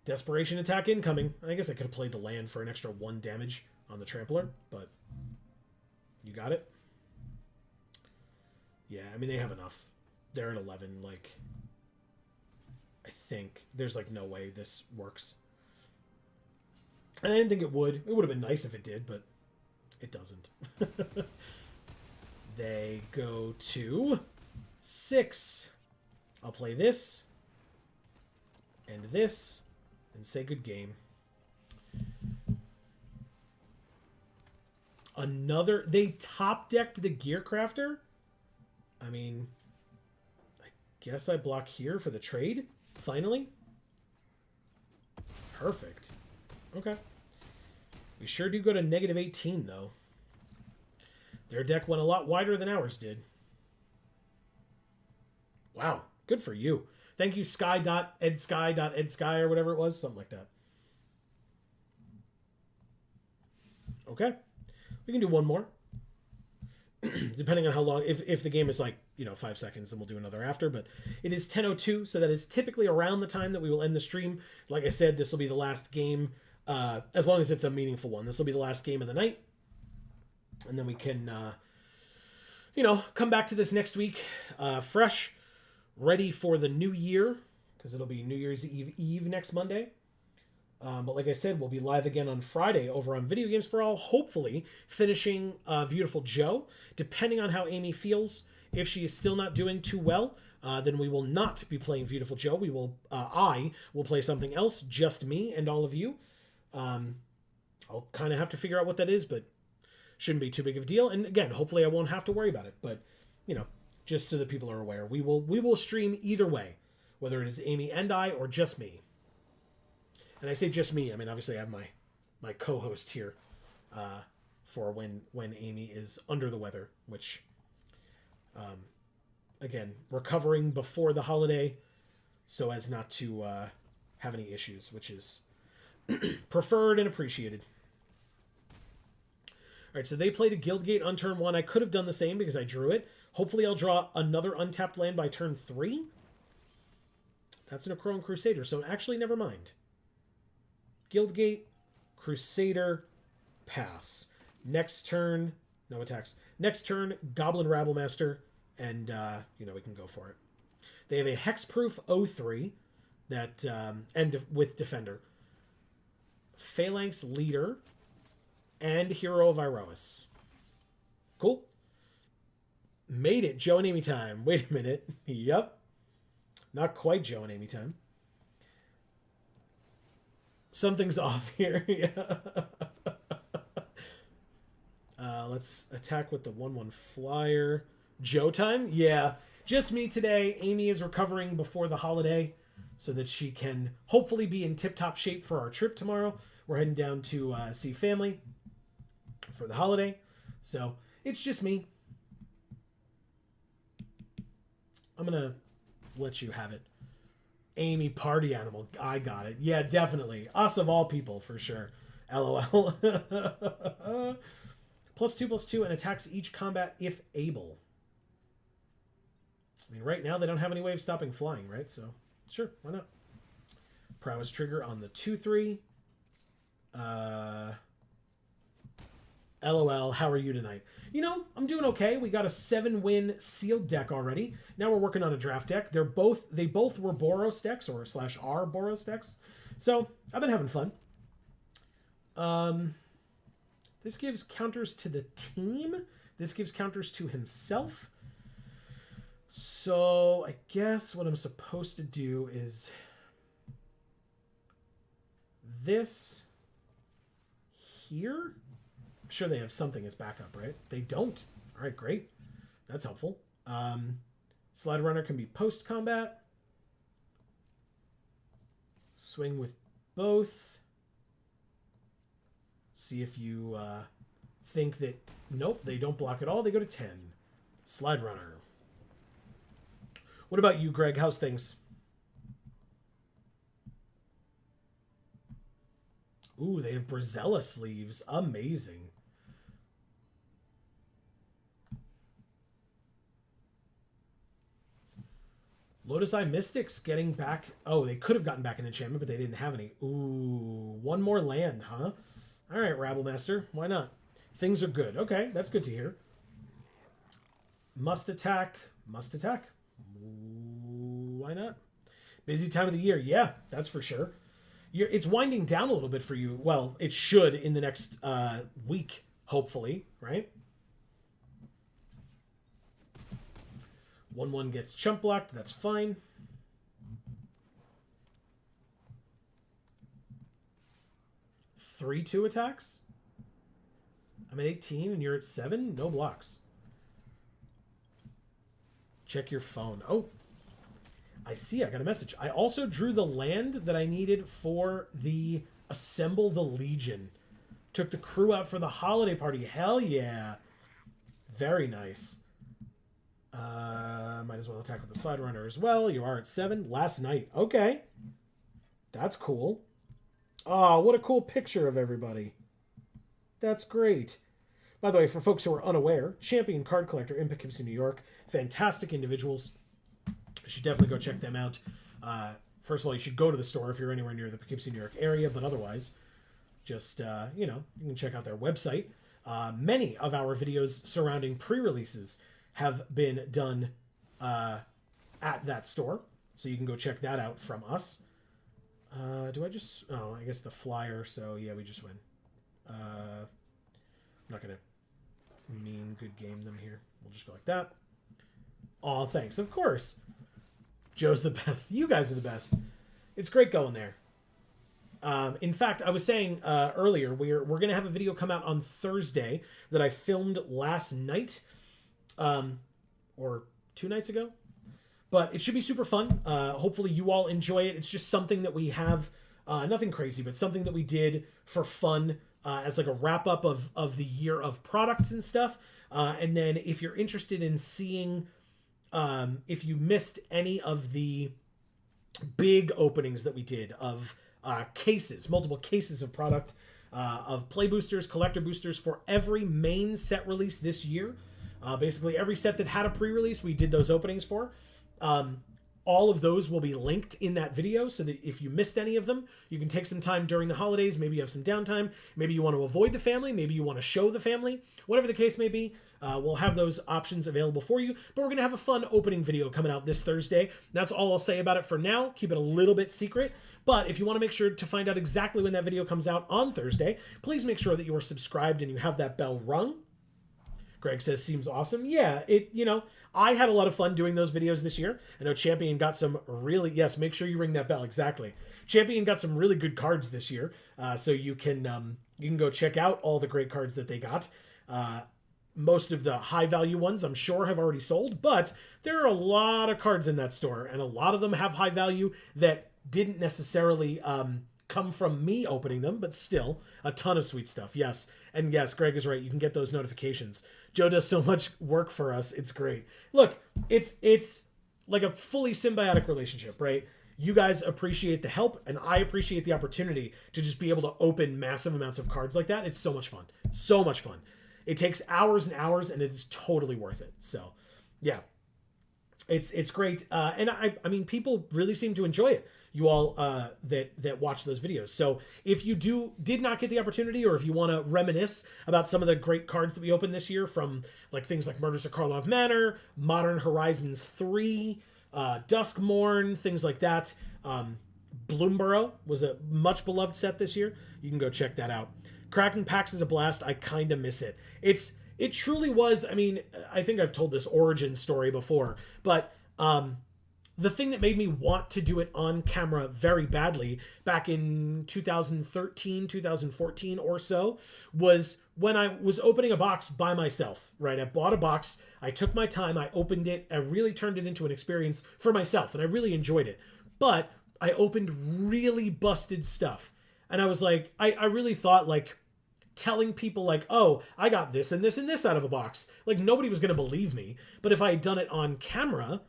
Speaker 1: Desperation attack incoming. I guess I could have played the land for an extra 1 damage on the Trampler, but you got it. Yeah, I mean, they have enough. They're at 11, like, I think. There's, like, no way this works. And I didn't think it would. It would have been nice if it did, but it doesn't. They go to 6. I'll play this and this and say good game. Another... They top-decked the Gearcrafter? I mean, I guess I block here for the trade, finally. Perfect. Okay. We sure do go to negative 18, though. Their deck went a lot wider than ours did. Wow. Good for you. Thank you, sky.edsky.edsky or whatever it was. Something like that. Okay. We can do one more. Depending on how long. If the game is like, 5 seconds, then we'll do another after. But it is 10:02, so that is typically around the time that we will end the stream. Like I said, this will be the last game. As long as it's a meaningful one. This will be the last game of the night. And then we can, come back to this next week fresh, ready for the new year, because it'll be New Year's Eve next Monday. But like I said, we'll be live again on Friday over on Video Games for All, hopefully finishing Beautiful Joe. Depending on how Amy feels, if she is still not doing too well, then we will not be playing Beautiful Joe. I will play something else, just me and all of you. I'll kind of have to figure out what that is, but shouldn't be too big of a deal. And again, hopefully I won't have to worry about it. But, just so that people are aware, we will stream either way, whether it is Amy and I or just me. And I say just me, I mean, obviously I have my co-host here for when Amy is under the weather, which, again, recovering before the holiday so as not to have any issues, which is preferred and appreciated. All right, so they played a Guildgate on turn 1. I could have done the same because I drew it. Hopefully I'll draw another untapped land by turn 3. That's an Necron Crusader, so actually never mind. Guildgate, Crusader, pass. Next turn, no attacks. Next turn, Goblin Rabblemaster, and, we can go for it. They have a Hexproof 03 that, with Defender. Phalanx Leader, and Hero of Iroas. Cool. Made it. Joe and Amy time. Wait a minute. Yep. Not quite Joe and Amy time. Something's off here. Yeah. Let's attack with the 1/1 flyer. Joe time? Yeah. Just me today. Amy is recovering before the holiday so that she can hopefully be in tip-top shape for our trip tomorrow. We're heading down to see family for the holiday. So it's just me. I'm going to let you have it. Amy, party animal. I got it. Yeah, definitely. Us of all people, for sure. LOL. +2/+2 and attacks each combat if able. I mean, right now they don't have any way of stopping flying, right? So, sure, why not? Prowess trigger on the 2/3. LOL, how are you tonight? You know, I'm doing okay. We got a 7-win sealed deck already. Now we're working on a draft deck. They both were Boros decks or / are Boros decks. So I've been having fun. This gives counters to the team. This gives counters to himself. So I guess what I'm supposed to do is this here. I'm sure they have something as backup, right? They don't. All right, great. That's helpful. Slide runner can be post combat. Swing with both. See if you think that, nope, they don't block at all. They go to 10. Slide runner. What about you, Greg? How's things? Ooh, they have Brazella sleeves. Amazing. Lotus Eye Mystics getting back. Oh, they could have gotten back an enchantment, but they didn't have any. Ooh, one more land, huh? All right, Rabblemaster. Why not? Things are good. Okay, that's good to hear. Must attack. Must attack. Why not? Busy time of the year. Yeah, that's for sure. It's winding down a little bit for you. Well, it should in the next week, hopefully, right? 1/1 gets chump blocked. That's fine. Three 2 attacks. I'm at 18 and you're at 7. No blocks. Check your phone. Oh, I see. I got a message. I also drew the land that I needed for the Assemble the Legion. Took the crew out for the holiday party. Hell yeah. Very nice. Might as well attack with the slide runner as well. You are at 7. Last night. Okay. That's cool. Oh, what a cool picture of everybody. That's great. By the way, for folks who are unaware, Champion Card Collector in Poughkeepsie, New York. Fantastic individuals. You should definitely go check them out. First of all, you should go to the store if you're anywhere near the Poughkeepsie, New York area. But otherwise, just, you can check out their website. Many of our videos surrounding pre-releases have been done at that store. So you can go check that out from us. Do I just... Oh, I guess the flyer. So, yeah, we just win. I'm not going to mean good game them here. We'll just go like that. Aw, thanks. Of course. Joe's the best. You guys are the best. It's great going there. In fact, I was saying earlier, we're going to have a video come out on Thursday that I filmed last night. Or 2 nights ago. But it should be super fun. Hopefully you all enjoy it. It's just something that we have, nothing crazy, but something that we did for fun as like a wrap-up of the year of products and stuff. And then if you're interested in seeing, if you missed any of the big openings that we did of cases, multiple cases of product, of play boosters, collector boosters for every main set release this year. Basically every set that had a pre-release, we did those openings for. All of those will be linked in that video so that if you missed any of them, you can take some time during the holidays. Maybe you have some downtime. Maybe you want to avoid the family. Maybe you want to show the family. Whatever the case may be, we'll have those options available for you. But we're going to have a fun opening video coming out this Thursday. That's all I'll say about it for now. Keep it a little bit secret. But if you want to make sure to find out exactly when that video comes out on Thursday, please make sure that you are subscribed and you have that bell rung. Greg says, seems awesome. Yeah, I had a lot of fun doing those videos this year. I know Champion got some really, yes, make sure you ring that bell, exactly. Champion got some really good cards this year, so you can go check out all the great cards that they got. Most of the high-value ones, I'm sure, have already sold, but there are a lot of cards in that store, and a lot of them have high value that didn't necessarily come from me opening them, but still, a ton of sweet stuff, yes. And yes, Greg is right, you can get those notifications. Joe does so much work for us. It's great. Look, it's like a fully symbiotic relationship, right? You guys appreciate the help, and I appreciate the opportunity to just be able to open massive amounts of cards like that. It's so much fun. So much fun. It takes hours and hours, and it's totally worth it. So, yeah. It's great, and I mean, people really seem to enjoy it. You all that watch those videos. So if you did not get the opportunity, or if you want to reminisce about some of the great cards that we opened this year, from like things like Murders at Karlov Manor, Modern Horizons 3, Duskmorn, things like that. Bloomborough was a much beloved set this year. You can go check that out. Cracking packs is a blast. I kind of miss it. It truly was. I mean, I think I've told this origin story before, but the thing that made me want to do it on camera very badly back in 2013, 2014 or so was when I was opening a box by myself, right? I bought a box, I took my time, I opened it, I really turned it into an experience for myself, and I really enjoyed it. But I opened really busted stuff. And I was like, I really thought, like, telling people, like, oh, I got this and this and this out of a box, like, nobody was going to believe me. But if I had done it on camera,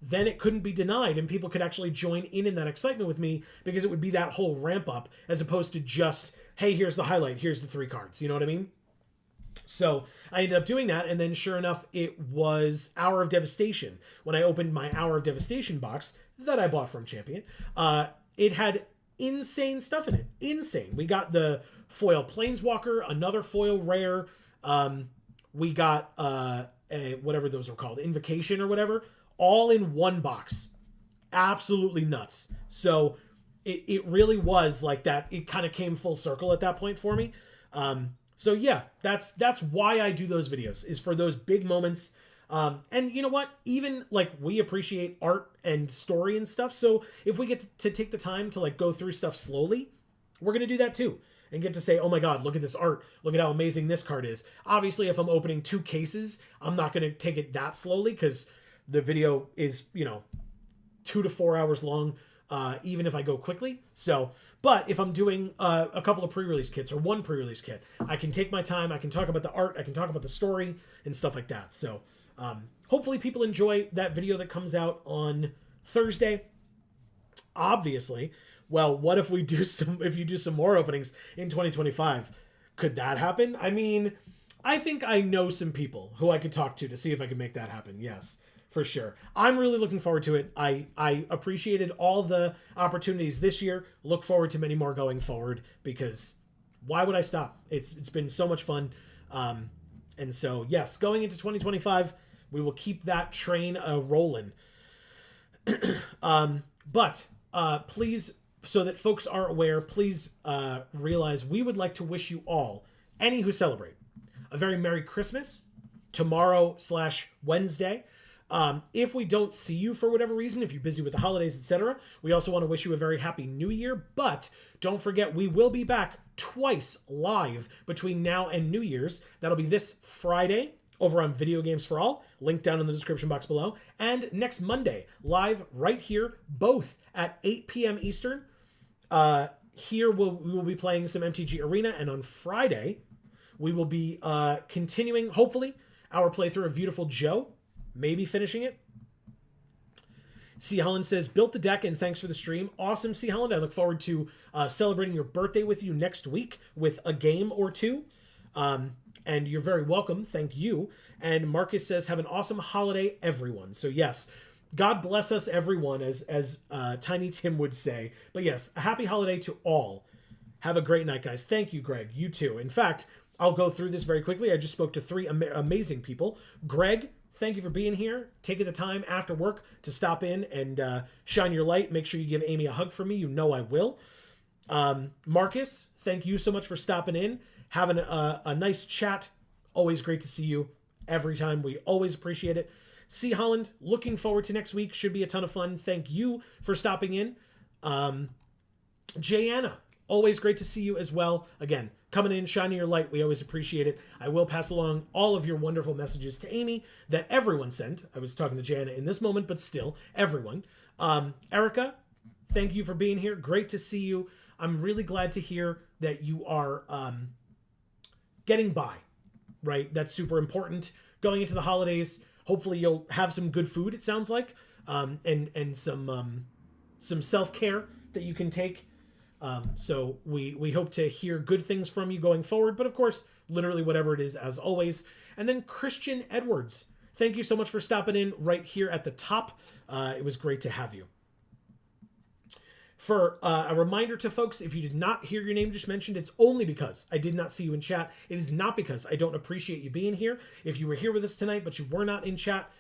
Speaker 1: then it couldn't be denied, and people could actually join in that excitement with me, because it would be that whole ramp up, as opposed to just, hey, here's the highlight, here's the 3 cards. You know what I mean? So I ended up doing that, and then sure enough, it was Hour of Devastation. When I opened my Hour of Devastation box that I bought from Champion, it had insane stuff in it. Insane. We got the foil Planeswalker, another foil rare. We got whatever those are called, Invocation or whatever, all in one box. Absolutely nuts. So it really was like that. It kind of came full circle at that point for me. So yeah, that's why I do those videos, is for those big moments. And you know what? Even like, we appreciate art and story and stuff. So if we get to take the time to like go through stuff slowly, we're going to do that too. And get to say, oh my God, look at this art. Look at how amazing this card is. Obviously, if I'm opening 2 cases, I'm not going to take it that slowly, because the video is, 2 to 4 hours long, even if I go quickly. So, but if I'm doing a couple of pre-release kits, or 1 pre-release kit, I can take my time. I can talk about the art. I can talk about the story and stuff like that. So hopefully people enjoy that video that comes out on Thursday. Obviously, well, what if if you do some more openings in 2025? Could that happen? I mean, I think I know some people who I could talk to see if I can make that happen. Yes, for sure. I'm really looking forward to it. I appreciated all the opportunities this year. Look forward to many more going forward, because why would I stop? It's been so much fun. And so, yes, going into 2025, we will keep that train rolling. But please, so that folks are aware, please realize we would like to wish you all, any who celebrate, a very Merry Christmas tomorrow/Wednesday. If we don't see you for whatever reason, if you're busy with the holidays, etc., we also want to wish you a very happy New Year. But don't forget, we will be back twice live between now and New Year's. That'll be this Friday over on Video Games for All, link down in the description box below, and next Monday, live right here, both at 8 p.m. Eastern. Here we will be playing some MTG Arena, and on Friday, we will be continuing, hopefully, our playthrough of Beautiful Joe, maybe finishing it. C. Holland says, built the deck and thanks for the stream. Awesome, C. Holland. I look forward to celebrating your birthday with you next week with a game or 2. And you're very welcome. Thank you. And Marcus says, have an awesome holiday, everyone. So yes, God bless us, everyone, as Tiny Tim would say. But yes, a happy holiday to all. Have a great night, guys. Thank you, Greg. You too. In fact, I'll go through this very quickly. I just spoke to 3 amazing people. Greg, thank you for being here, taking the time after work to stop in and shine your light. Make sure you give Amy a hug for me. You know I will. Marcus, thank you so much for stopping in, having a nice chat. Always great to see you every time. We always appreciate it. C. Holland, looking forward to next week. Should be a ton of fun. Thank you for stopping in. Jayanna, always great to see you as well. Again, coming in, shining your light. We always appreciate it. I will pass along all of your wonderful messages to Amy that everyone sent. I was talking to Jayanna in this moment, but still, everyone. Erica, thank you for being here. Great to see you. I'm really glad to hear that you are getting by, right? That's super important. Going into the holidays, hopefully you'll have some good food, it sounds like, and some self-care that you can take. So we hope to hear good things from you going forward, but of course, literally whatever it is, as always. And then Christian Edwards, thank you so much for stopping in right here at the top. It was great to have you. For a reminder to folks, if you did not hear your name just mentioned, it's only because I did not see you in chat. It is not because I don't appreciate you being here. If you were here with us tonight, but you were not in chat,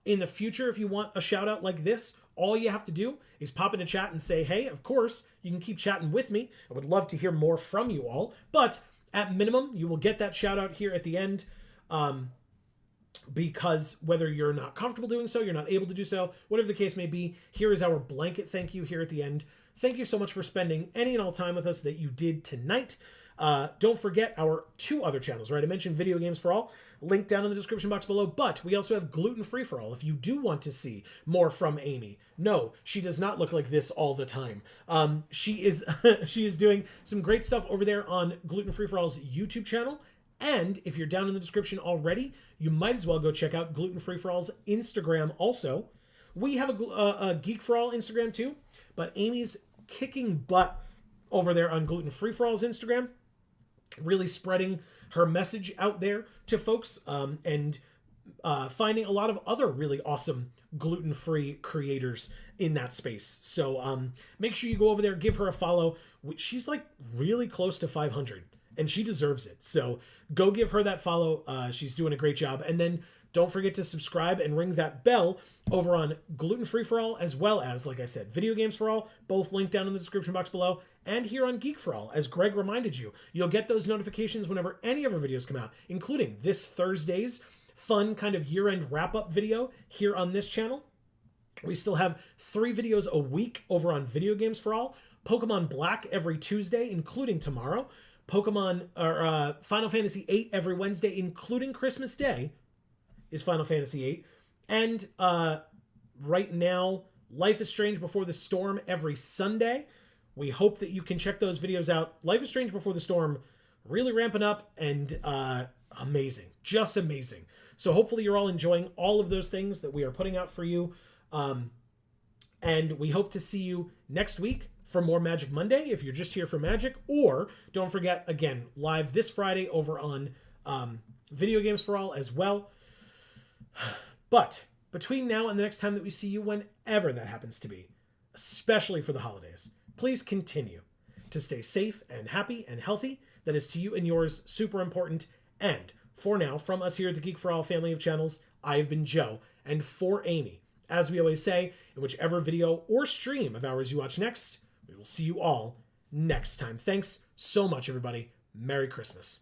Speaker 1: in the future, if you want a shout out like this, all you have to do is pop into chat and say, hey, of course, you can keep chatting with me. I would love to hear more from you all. But at minimum, you will get that shout out here at the end. Because whether you're not comfortable doing so, you're not able to do so, whatever the case may be, here is our blanket thank you here at the end. Thank you so much for spending any and all time with us that you did tonight. Don't forget our 2 other channels, right? I mentioned Video Games for All, link down in the description box below, but we also have Gluten Free for All. If you do want to see more from Amy, no, she does not look like this all the time. She is she is doing some great stuff over there on Gluten Free for All's YouTube channel. And if you're down in the description already, you might as well go check out Gluten Free for All's Instagram also. We have a Geek for All Instagram too, but Amy's kicking butt over there on Gluten Free for All's Instagram, really spreading her message out there to folks, and finding a lot of other really awesome gluten-free creators in that space. So make sure you go over there, give her a follow. She's like really close to 500. And she deserves it. So go give her that follow. She's doing a great job. And then don't forget to subscribe and ring that bell over on Gluten Free for All, as well as, like I said, Video Games for All, both linked down in the description box below, and here on Geek for All. As Greg reminded you, you'll get those notifications whenever any of our videos come out, including this Thursday's fun kind of year-end wrap-up video here on this channel. We still have 3 videos a week over on Video Games for All. Pokemon Black every Tuesday, including tomorrow. Pokemon or Final Fantasy VIII every Wednesday, including Christmas Day, is Final Fantasy VIII. And right now, Life is Strange Before the Storm every Sunday. We hope that you can check those videos out. Life is Strange Before the Storm really ramping up and amazing. Just amazing. So hopefully you're all enjoying all of those things that we are putting out for you. And we hope to see you next week for more Magic Monday, if you're just here for Magic. Or don't forget, again, live this Friday over on Video Games for All as well. But between now and the next time that we see you, whenever that happens to be, especially for the holidays, please continue to stay safe and happy and healthy. That is to you and yours super important. And for now, from us here at the Geek for All family of channels, I have been Joe. And for Amy, as we always say, in whichever video or stream of ours you watch next, we will see you all next time. Thanks so much, everybody. Merry Christmas.